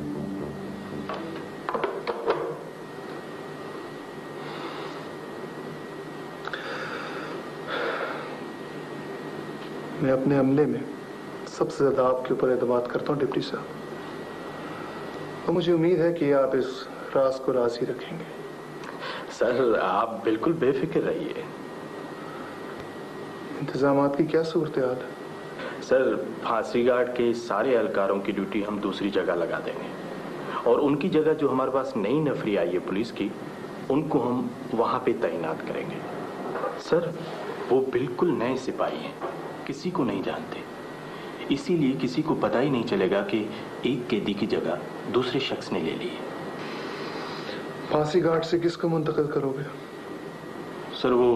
मैं अपने अमले में सबसे ज्यादा आपके ऊपर एतमाद करता हूँ डिप्टी साहब, और मुझे उम्मीद है कि आप इस राज को राज ही रखेंगे। सर आप बिल्कुल बेफिक्र रहिए। इंतजामात की क्या सूरत हाल है? सर फांसी घाट के सारे एहलकारों की ड्यूटी हम दूसरी जगह लगा देंगे, और उनकी जगह जो हमारे पास नई नफरी आई है पुलिस की, उनको हम वहां पे तैनात करेंगे। सर वो बिल्कुल नए सिपाही हैं, किसी को नहीं जानते, इसीलिए किसी को पता ही नहीं चलेगा कि एक कैदी की जगह दूसरे शख्स ने ले ली है। फांसी घाट से किसको मुंतकिल करोगे? सर वो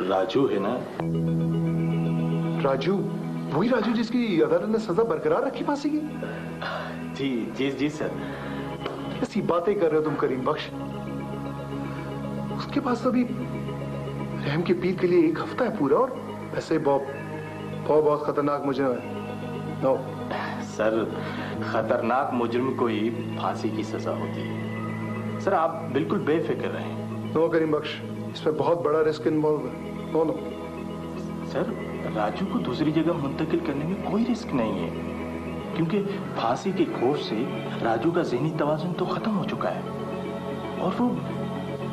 राजू है ना। राजू? वही राजू जिसकी अदालत ने सजा बरकरार रखी फांसी की? जी जी जी सर। ऐसी बातें कर रहे हो तुम करीम बख्श? उसके पास अभी रहम के पीर के लिए 1 हफ्ता है पूरा, और वैसे बहुत खतरनाक मुजरिम है। नो सर, खतरनाक मुजरिम को ही फांसी की सजा होती है। सर आप बिल्कुल बेफिक्र रहें। नो करीम बख्श, इसमें बहुत बड़ा रिस्क इन्वॉल्व है। नो नो सर, राजू को दूसरी जगह मुंतकिल करने में कोई रिस्क नहीं है, क्योंकि फांसी के खौफ से राजू का ज़हनी तवाज़ुन तो खत्म हो चुका है और वो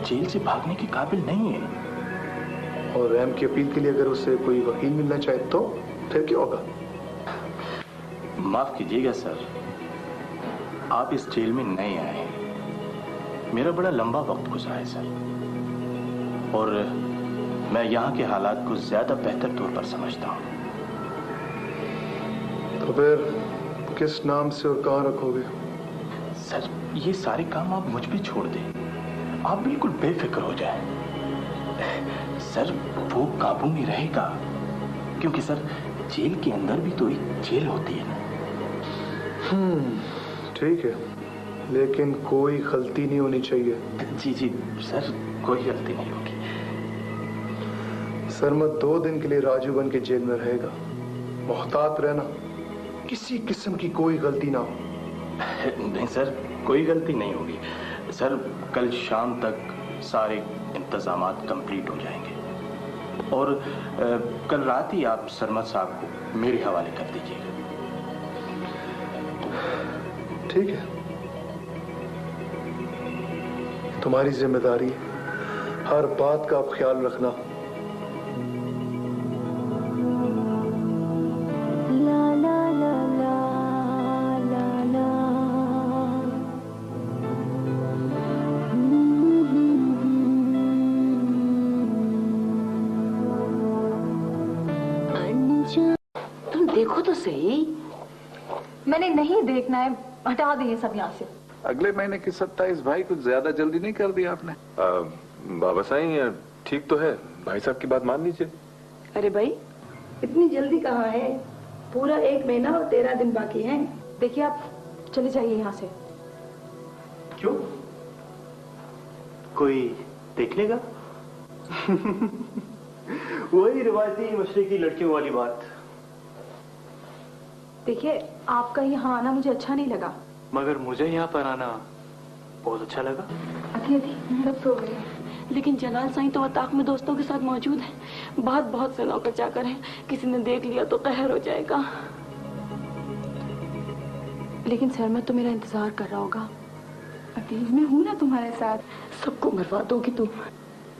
जेल से भागने के काबिल नहीं है। और रहम की अपील के लिए अगर उससे कोई वकील मिलना चाहे तो फिर क्या होगा? माफ कीजिएगा सर, आप इस जेल में नए आए हैं, मेरा बड़ा लंबा वक्त गुजरा है सर, और मैं यहाँ के हालात को ज्यादा बेहतर तौर पर समझता हूँ। तो फिर किस नाम से और कहाँ रखोगे? सर ये सारे काम आप मुझ पे छोड़ दें, आप बिल्कुल बेफिक्र हो जाएं। सर वो काबू में रहेगा, क्योंकि सर जेल के अंदर भी तो एक जेल होती है ना। ठीक है, लेकिन कोई गलती नहीं होनी चाहिए। जी जी सर, कोई गलती नहीं होगी। सरमत 2 दिन के लिए राजू बन के जेल में रहेगा, मोहतात रहना, किसी किस्म की कोई गलती ना हो। नहीं सर, कोई गलती नहीं होगी सर, कल शाम तक सारे इंतजामात कंप्लीट हो जाएंगे, और कल रात ही आप सरमत साहब को मेरे हवाले कर दीजिएगा। ठीक है, तुम्हारी जिम्मेदारी है, हर बात का आप ख्याल रखना। ला ला तुम देखो तो सही। मैंने नहीं देखना है, हटा दे ये सब यहाँ से। अगले महीने की 27 भाई, कुछ ज्यादा जल्दी नहीं कर दिया आपने? बाबा साईं ठीक तो है, भाई साहब की बात मान लीजिए। अरे भाई इतनी जल्दी कहाँ है, पूरा 1 महीना और 13 दिन बाकी हैं। देखिए आप चले जाइए यहाँ से। क्यों? कोई देख लेगा? वही रिवायती मशरकी लड़कियों वाली बात। देखिए आपका यहाँ आना मुझे अच्छा नहीं लगा, मगर मुझे यहाँ पर आना बहुत अच्छा लगा। अकेली सब सो गए, लेकिन जलाल साईं तो वताक में दोस्तों के साथ मौजूद है। बात बहुत से नौकर चाकर है, किसी ने देख लिया तो कहर हो जाएगा। लेकिन सरमत तो मेरा इंतजार कर रहा होगा। अतीब मैं हूँ ना तुम्हारे साथ। सबको मरवा दोगी तुम।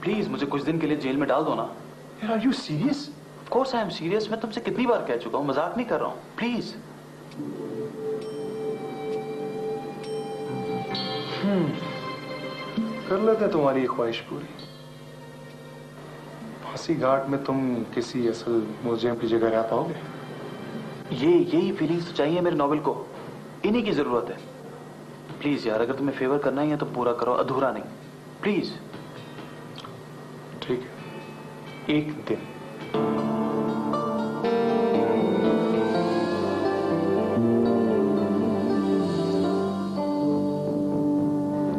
प्लीज मुझे कुछ दिन के लिए जेल में डाल दो ना। यार are you serious? Of course I am serious. मैं तुमसे कितनी बार कह चुका हूँ, मजाक नहीं कर रहा हूँ। प्लीज। कर लेते हैं तुम्हारी ख्वाहिश पूरी। फांसी घाट में तुम किसी असल म्यूजियम की जगह रह पाओगे? यही फीलिंग्स तो चाहिए मेरे नॉवेल को, इन्हीं की जरूरत है। प्लीज यार, अगर तुम्हें फेवर करना ही है तो पूरा करो, अधूरा नहीं। प्लीज। ठीक है, एक दिन।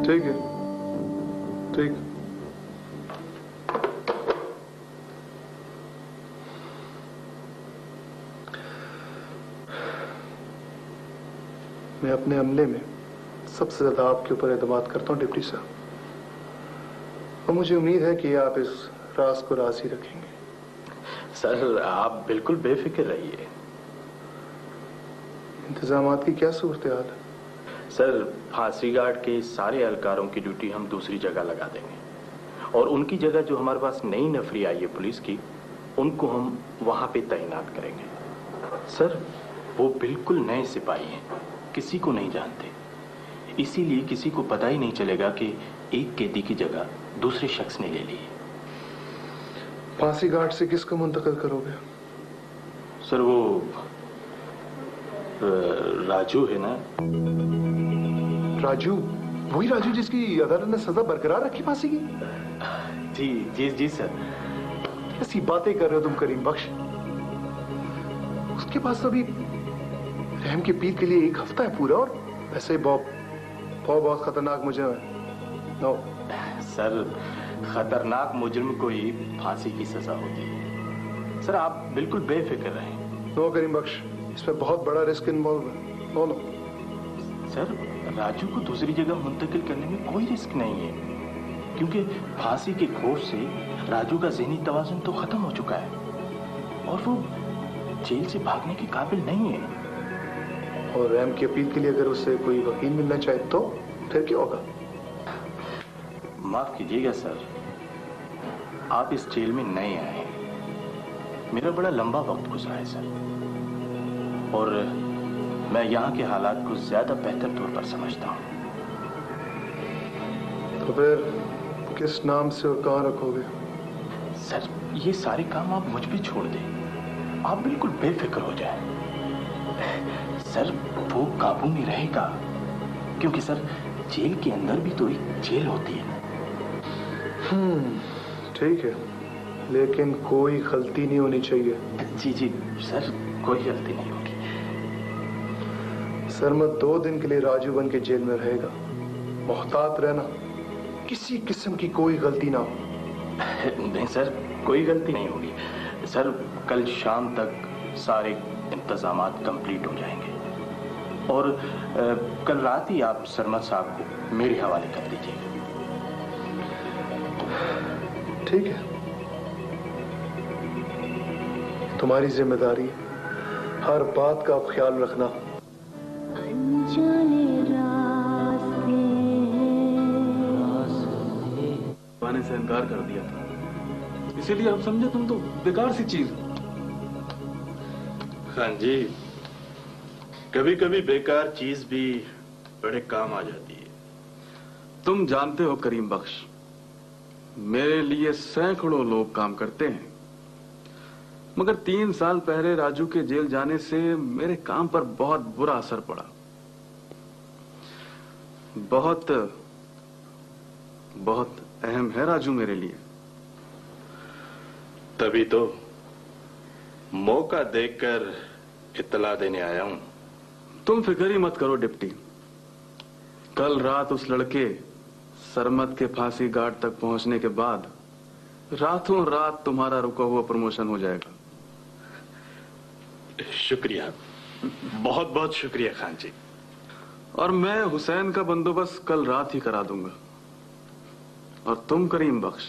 ठीक है, ठीक। मैं अपने अमले में सबसे ज्यादा आपके ऊपर एतमाद करता हूं डिप्टी साहब, और मुझे उम्मीद है कि आप इस राज को राज ही रखेंगे। सर आप बिल्कुल बेफिक्र रहिए। इंतजामात की क्या सूरत हाल है? सर फांसी घाट के सारे एहलकारों की ड्यूटी हम दूसरी जगह लगा देंगे, और उनकी जगह जो हमारे पास नई नफरी आई है पुलिस की, उनको हम वहां पे तैनात करेंगे। सर वो बिल्कुल नए सिपाही हैं, किसी को नहीं जानते, इसीलिए किसी को पता ही नहीं चलेगा कि एक कैदी की जगह दूसरे शख्स ने ले ली है। फांसी घाट से किसको मुंतकिल करोगे? सर वो राजू है ना। राजू? वही राजू जिसकी अदालत ने सजा बरकरार रखी फांसी की? जी जी जी सर। ऐसी बातें कर रहे हो तुम करीम बख्श। उसके पास अभी रहम के पीर के लिए 1 हफ्ता है पूरा, और वैसे बहुत खतरनाक मुजरिम है। नो सर, खतरनाक मुजरिम को ही फांसी की सजा होती है। सर आप बिल्कुल बेफिक्र रहें। नो करीम बख्श, इसमें बहुत बड़ा रिस्क इन्वॉल्व है। नो नो सर, राजू को दूसरी जगह मुंतकिल करने में कोई रिस्क नहीं है, क्योंकि फांसी के खौफ से राजू का ज़हनी तवाज़ुन तो खत्म हो चुका है, और वो जेल से भागने के काबिल नहीं है। और रहम की अपील के लिए अगर उससे कोई वकील मिलना चाहे तो फिर क्या होगा? माफ कीजिएगा सर, आप इस जेल में नए आए हैं। मेरा बड़ा लंबा वक्त गुजरा है सर, और मैं यहाँ के हालात को ज्यादा बेहतर तौर पर समझता हूँ। तो फिर किस नाम से और कहाँ रखोगे? सर ये सारे काम आप मुझ पे छोड़ दें, आप बिल्कुल बेफिक्र हो जाएं। सर वो काबू में रहेगा, क्योंकि सर जेल के अंदर भी तो एक जेल होती है। ठीक है, लेकिन कोई गलती नहीं होनी चाहिए। जी जी सर, कोई गलती नहीं होगी। सरमत 2 दिन के लिए राजू बन के जेल में रहेगा। मोहतात रहना, किसी किस्म की कोई गलती ना हो। नहीं सर, कोई गलती नहीं होगी। सर कल शाम तक सारे इंतजामात कंप्लीट हो जाएंगे, और कल रात ही आप सरमत साहब को मेरे हवाले कर दीजिएगा। ठीक है, तुम्हारी जिम्मेदारी है, हर बात का ख्याल रखना। पाने से इनकार कर दिया था, इसीलिए हम समझे तुम तो बेकार सी चीज। हाँ जी, कभी कभी बेकार चीज भी बड़े काम आ जाती है। तुम जानते हो करीम बख्श, मेरे लिए सैकड़ों लोग काम करते हैं, मगर 3 साल पहले राजू के जेल जाने से मेरे काम पर बहुत बुरा असर पड़ा। बहुत बहुत अहम है राजू मेरे लिए। तभी तो मौका देखकर इत्तला देने आया हूं। तुम फिक्र ही मत करो डिप्टी। कल रात उस लड़के सरमत के फांसी घाट तक पहुंचने के बाद रातों रात तुम्हारा रुका हुआ प्रमोशन हो जाएगा। शुक्रिया, बहुत बहुत शुक्रिया खान जी। और मैं हुसैन का बंदोबस्त कल रात ही करा दूंगा। और तुम करीम बख्श,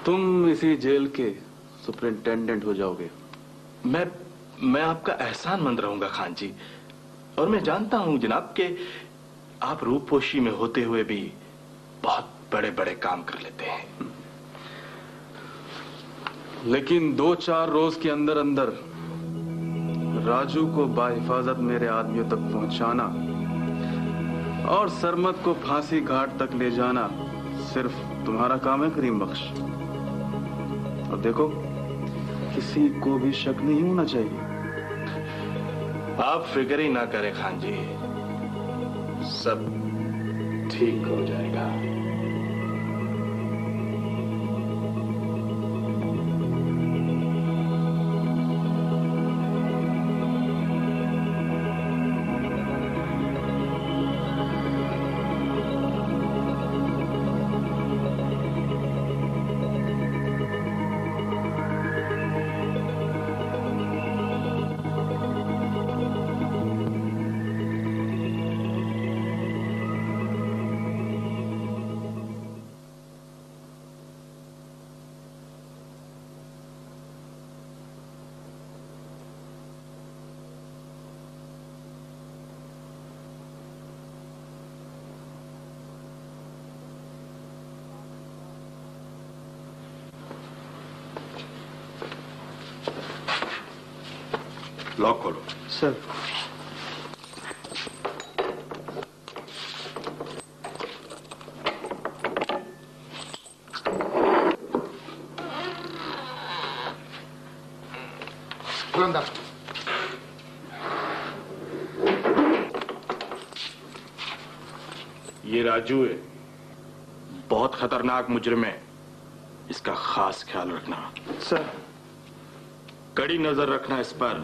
तुम इसी जेल के सुपरिंटेंडेंट हो जाओगे। मैं आपका एहसानमंद रहूंगा खान जी। और मैं जानता हूं जनाब कि आप रूपपोशी में होते हुए भी बहुत बड़े बड़े काम कर लेते हैं। लेकिन 2-4 रोज के अंदर अंदर राजू को बाहिफाजत मेरे आदमियों तक पहुंचाना और सरमत को फांसी घाट तक ले जाना सिर्फ तुम्हारा काम है करीम बख्श। और देखो, किसी को भी शक नहीं होना चाहिए। आप फिक्र ही ना करें खान जी, सब ठीक हो जाएगा। लॉक खोलो। सर। अंदर। ये राजू है, बहुत खतरनाक मुजरिम है। इसका खास ख्याल रखना। सर। कड़ी नजर रखना इस पर।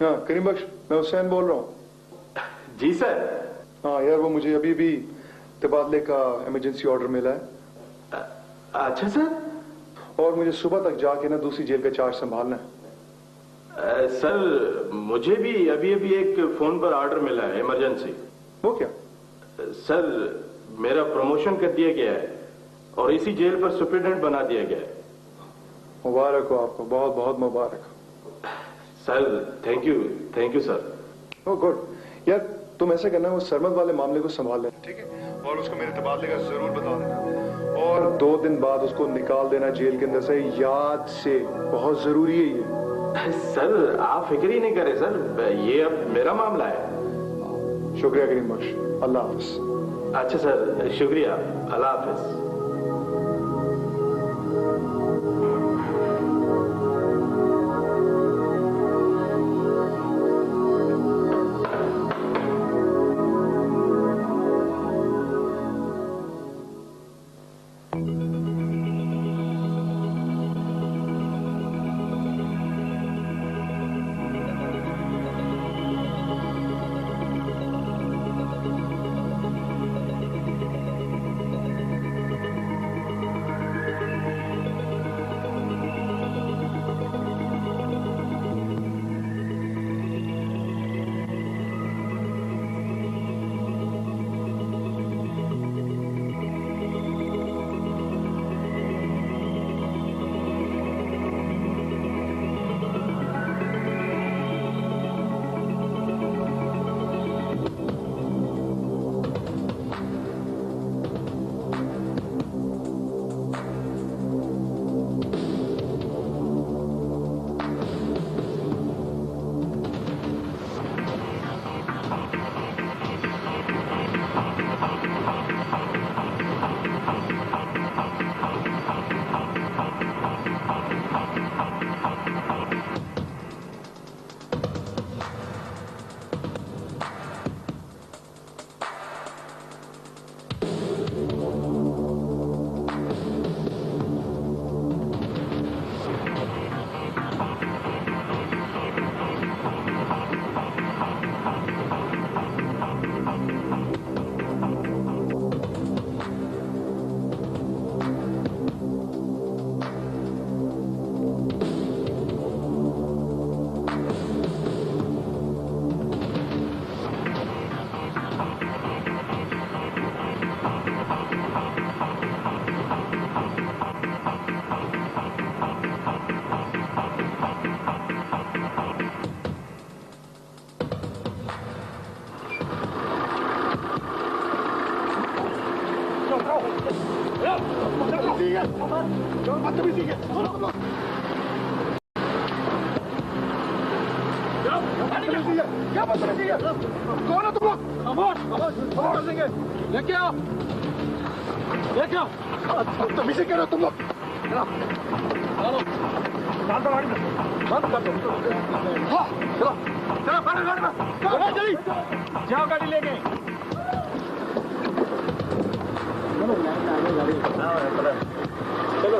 हाँ करीम बख्श, मैं हुसैन बोल रहा हूँ। जी सर। हाँ यार, वो मुझे अभी भी तबादले का इमरजेंसी ऑर्डर मिला है। अच्छा सर। और मुझे सुबह तक जाके ना दूसरी जेल का चार्ज संभालना है। सर मुझे भी अभी अभी एक फोन पर ऑर्डर मिला है इमरजेंसी। वो क्या? सर मेरा प्रमोशन कर दिया गया है और इसी जेल पर सुपरिटेंडेंट बना दिया गया है। मुबारक हो आपको, बहुत बहुत मुबारक। Sir thank you sir. Oh good. यार तुम ऐसा करना, वो सरमत वाले मामले को संभाल लेना, ठीक है? और उसको मेरे तबादले का जरूर बता देना। और 2 दिन बाद उसको निकाल देना जेल के अंदर से, याद से। बहुत जरूरी है ये। सर आप फिक्र ही नहीं करें सर, ये अब मेरा मामला है। शुक्रिया करीम बख्श, अल्लाह हाफिज। अच्छा सर, शुक्रिया, अल्लाह हाफिज। बदतमीजी है। क्या बदतमीजी है? कौन है तुम लोग? खामोश देंगे। लेके आओ, लेके आओ। बदतमीजी कह रहे हो तुम लोग? चलो, डाल दो गाड़ी में, बंद कर दो। हाँ, चलो, चलो, गाड़ी में, चलो जल्दी, जाओ गाड़ी लेके। चलो,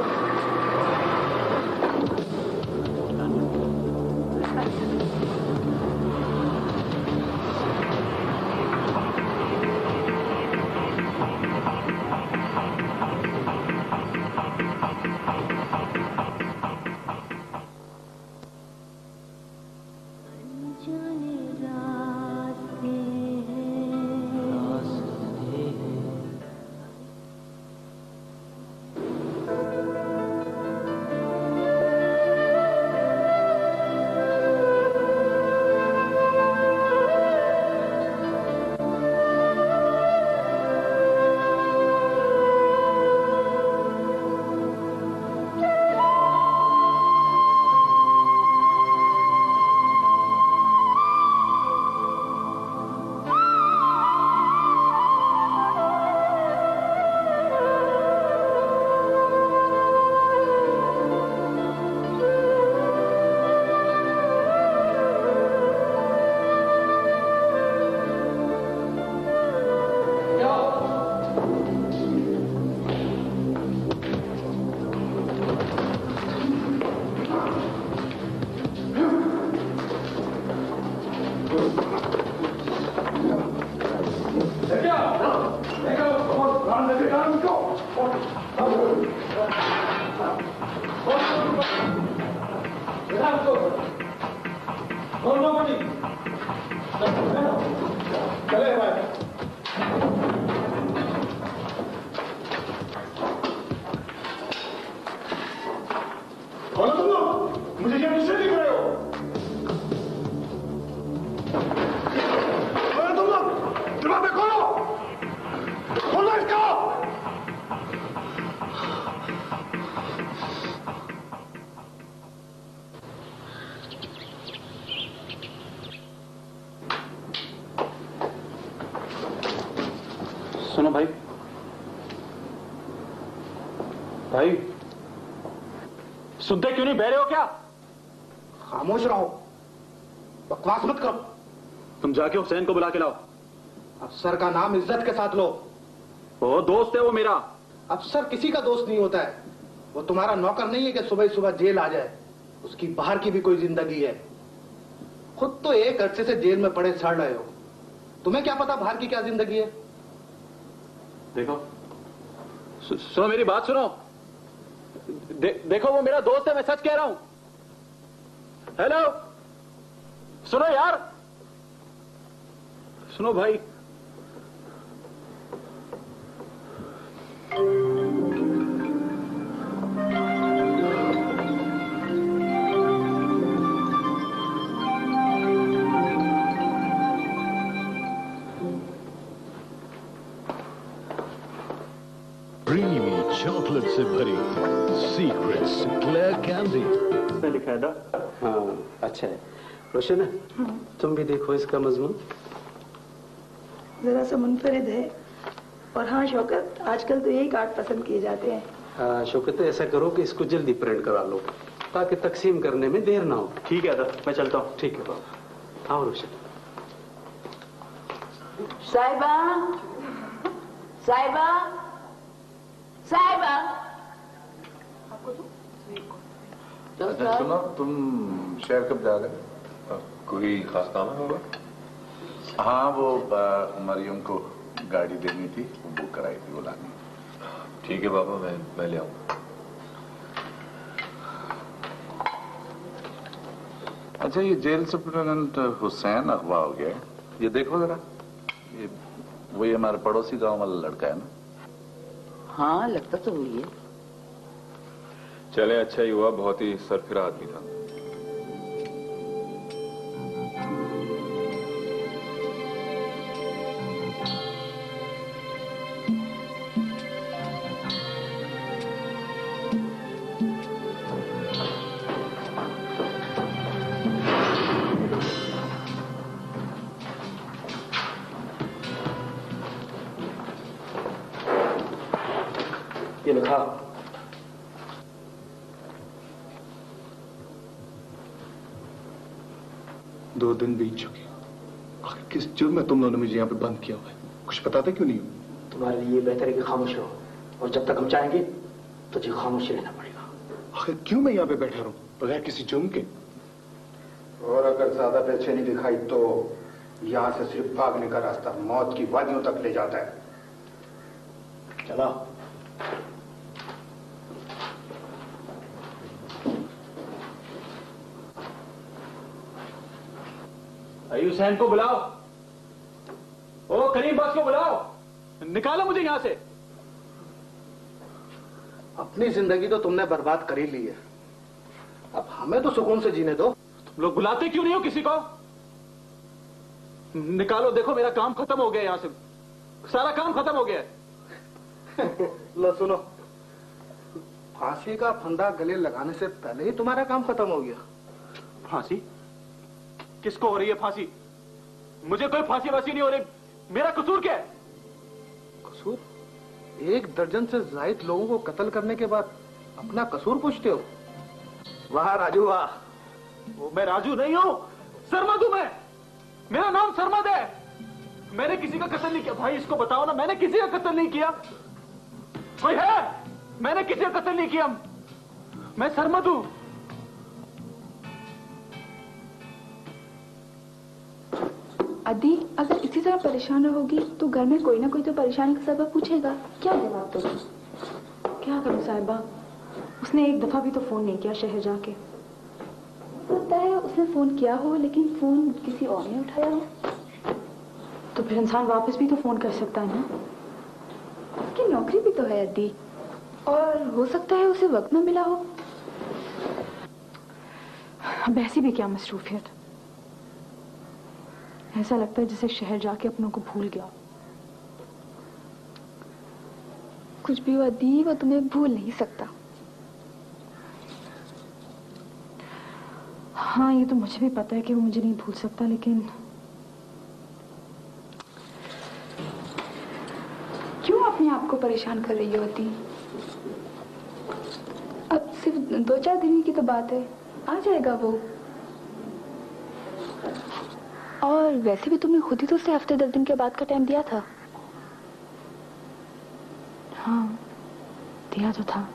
सुनो भाई, भाई सुनते क्यों नहीं, बह रहे हो क्या? खामोश रहो, बकवास मत करो। तुम जाके हुसैन को बुला के लाओ। अफसर का नाम इज्जत के साथ लो। वो दोस्त है वो मेरा। अफसर किसी का दोस्त नहीं होता है। वो तुम्हारा नौकर नहीं है कि सुबह सुबह जेल आ जाए। उसकी बाहर की भी कोई जिंदगी है। खुद तो एक अरसे से जेल में पड़े सड़ रहे हो, तुम्हें क्या पता बाहर की क्या जिंदगी है। देखो, सुनो मेरी बात सुनो। देखो वो मेरा दोस्त है, मैं सच कह रहा हूं। हेलो, सुनो यार, सुनो भाई। क्रीमी चॉकलेट से भरी सीक्रेट्स क्लेयर कैंडी इसमें लिखा है ना। हाँ अच्छा है। रोशन है, तुम भी देखो इसका मजमून। जरा सा मुनफरिद है। और हाँ शौकत, आजकल तो यही कार्ड पसंद किए जाते हैं। हाँ शौकत, तो ऐसा करो कि इसको जल्दी प्रिंट करा लो ताकि तकसीम करने में देर ना हो। ठीक है अदा, मैं चलता हूँ। ठीक है बाबा। आओ रोशन। साहिबा, साहिबा, साहिबा। अच्छा सुनो, तुम शहर कब जा रहे हो? कोई खास काम है बाबा? हाँ वो मरियम को गाड़ी देनी थी, वो बुक कराई थी, वो लानी। ठीक है बाबा, मैं ले आऊंगा। अच्छा ये जेल सुप्रिटेंडेंट हुसैन अगवा हो गया है, ये देखो जरा। ये वही हमारे पड़ोसी गांव वाला लड़का है ना? हाँ लगता तो वही है। चले, अच्छा ही हुआ, बहुत ही सरफिरा आदमी था। लिखा। दो दिन बीत चुके। आखिर किस जुर्म में तुम लोगों ने मुझे यहाँ पे बंद किया हुआ है? कुछ बताते क्यों नहीं हो? तुम्हारे लिए बेहतर है कि खामोश रहो, और जब तक हम चाहेंगे तुझे खामोश रहना पड़ेगा। आखिर क्यों मैं यहाँ पे बैठा रहूं बगैर किसी जुर्म के? और अगर ज्यादा बेचैनी दिखाई तो यहाँ से सिर्फ भागने का रास्ता मौत की वादियों तक ले जाता है। चला। हुसैन को बुलाओ। ओ करीम बख्श को बुलाओ, निकालो मुझे यहां से। अपनी जिंदगी तो तुमने बर्बाद कर ही ली है, अब हमें तो सुकून से जीने दो। तुम लोग बुलाते क्यों नहीं हो किसी को? निकालो, देखो मेरा काम खत्म हो गया, यहां से सारा काम खत्म हो गया। लो सुनो, फांसी का फंदा गले लगाने से पहले ही तुम्हारा काम खत्म हो गया। फांसी? किसको हो रही है फांसी? मुझे कोई फांसी वासी नहीं हो रही। मेरा कसूर क्या है? कसूर? 1 दर्जन से ज्यादा लोगों को कत्ल करने के बाद अपना कसूर पूछते हो? वाह राजू वाह। वो मैं राजू नहीं हूं, सरमद हूं मैं। मेरा नाम सरमद है। मैंने किसी का कत्ल नहीं किया। भाई इसको बताओ ना, मैंने किसी का कत्ल नहीं किया। कोई है? मैंने किसी का कत्ल नहीं किया। मैं सरमद हूं। अदी, अगर इसी तरह परेशान रहोगी तो घर में कोई ना कोई तो परेशानी का सबब पूछेगा। क्या जवाब दोगे? क्या करूं साहिबा, उसने एक दफा भी तो फोन नहीं किया शहर जाके। लगता है उसने फोन किया हो लेकिन फोन किसी और ने उठाया हो। तो फिर इंसान वापस भी तो फोन कर सकता है ना। उसकी नौकरी भी तो है अदी, और हो सकता है उसे वक्त न मिला हो। अब ऐसी भी क्या मसरूफियत, ऐसा लगता है जैसे शहर जाके अपनों को भूल गया। कुछ भी हुआ दी, वो तुम्हें भूल नहीं सकता। हाँ ये तो मुझे भी पता है कि वो मुझे नहीं भूल सकता, लेकिन क्यों अपने आप को परेशान कर रही होती? अब सिर्फ 2-4 दिन की तो बात है, आ जाएगा वो। और वैसे भी तुमने खुद ही तो उसे हफ्ते 10 दिन के बाद का टाइम दिया था। हाँ दिया तो था,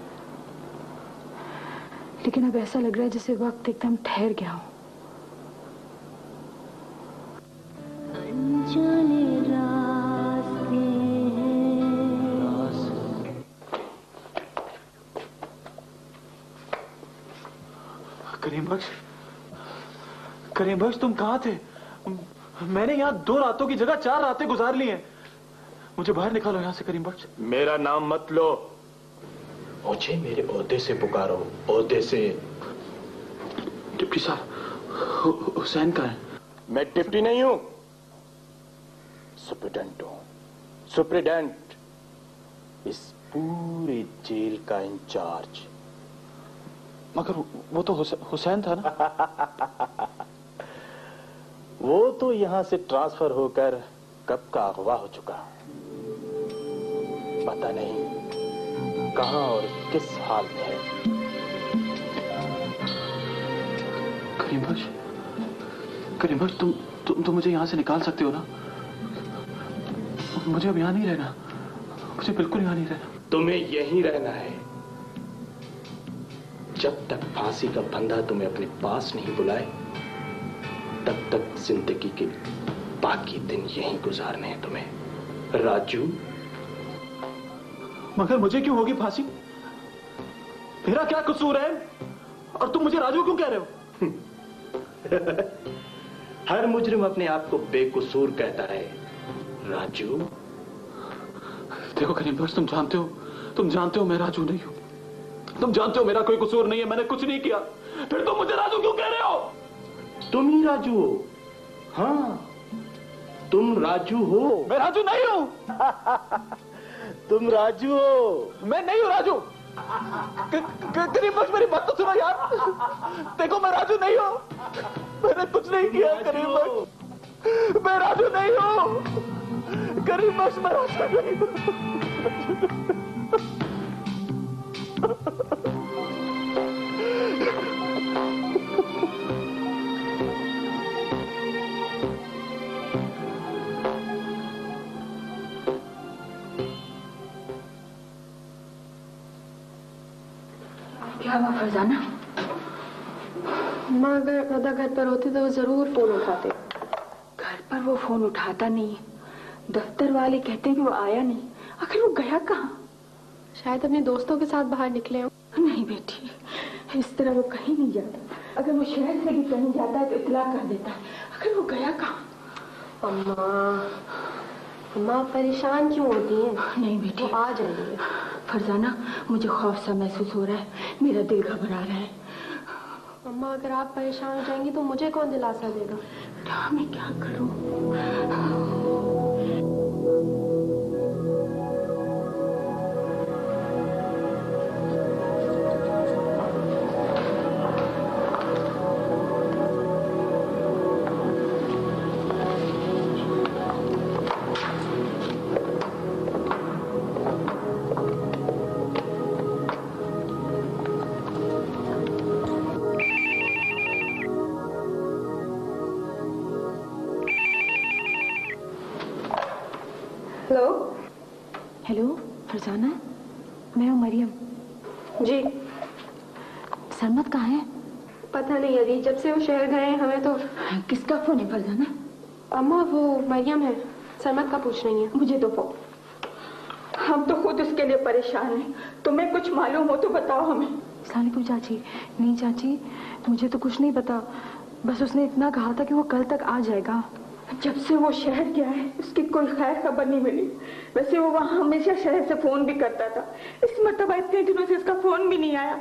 लेकिन अब ऐसा लग रहा है जैसे वक्त एकदम ठहर गया हो। करीम बख्श तुम कहाँ थे? मैंने यहाँ 2 रातों की जगह 4 रातें गुजार ली हैं। मुझे बाहर निकालो यहाँ से करीम बख्श। मेरा नाम मत लो, मुझे मेरे ओहदे से पुकारो, ओहदे से। डिप्टी साहब, हुसैन कहाँ है? मैं डिप्टी नहीं हूं, सुप्रिटेंडेंट हूं। सुप्रिटेंडेंट इस पूरे जेल का इंचार्ज। मगर वो तो हुसैन था ना? वो तो यहां से ट्रांसफर होकर कब का अगवा हो चुका, पता नहीं कहां और किस हाल में है। करीम बख्श तुम मुझे यहां से निकाल सकते हो ना? मुझे अब यहां नहीं रहना, मुझे बिल्कुल यहां नहीं रहना। तुम्हें यहीं रहना है जब तक फांसी का फंदा तुम्हें अपने पास नहीं बुलाए, तब तक जिंदगी के बाकी दिन यहीं गुजारने हैं तुम्हें। राजू। मगर मुझे क्यों होगी फांसी? मेरा क्या कसूर है? और तुम मुझे राजू क्यों कह रहे हो? हर मुजरिम अपने आप को बेकसूर कहता है राजू। देखो करीम बख्श, तुम जानते हो मैं राजू नहीं हूं। तुम जानते हो मेरा कोई कसूर नहीं है, मैंने कुछ नहीं किया, फिर तुम मुझे राजू क्यों कह रहे हो? तुम ही राजू हो। हाँ तुम राजू हो। मैं राजू नहीं हूं। तुम राजू हो। मैं नहीं हूं राजू। करीम बख्श मेरी बात तो सुनो यार। देखो मैं राजू नहीं हूं, मैंने कुछ नहीं किया करीम बख्श। मैं राजू नहीं हूं करीम बख्श, मैं राजू नहीं हूं। क्या हुआ फरजाना? माँ अगर अदा घर पर होती तो वो जरूर फोन उठाते। घर पर वो फोन उठाता नहीं, दफ्तर वाले कहते हैं कि वो आया नहीं। आखिर वो गया कहाँ? शायद अपने दोस्तों के साथ बाहर निकले हो। नहीं बेटी, इस तरह वो कहीं नहीं जाता। अगर वो शहर से भी कहीं जाता है तो इतला कर देता है। आखिर वो गया कहाँ? अम्मा, अम्मा परेशान क्यों होती हैं? नहीं बेटी, वो आ जाएंगे। फरजाना, मुझे खौफ सा महसूस हो रहा है, मेरा दिल घबरा रहा है। अम्मा अगर आप परेशान हो जाएंगी तो मुझे कौन दिलासा देगा? मैं क्या करूं? हेलो फरजाना, मैं हूँ मरियम। जी। सरमत कहाँ है? पता नहीं अदी, जब से वो शहर गए हैं हमें तो। किसका फोन है फरजाना? अम्मा वो मरियम है, सरमत का पूछ रही है। मुझे तो फोन, हम तो खुद उसके लिए परेशान हैं। तुम्हें कुछ मालूम हो तो बताओ हमें। सलामुअलैकुम चाची। नहीं चाची, मुझे तो कुछ नहीं पता, बस उसने इतना कहा था कि वो कल तक आ जाएगा। जब से वो शहर गया है उसकी कोई खैर खबर नहीं मिली। वैसे वो वहाँ हमेशा शहर से फोन भी करता था, इस मर्तबा इतने दिनों से उसका फोन भी नहीं आया।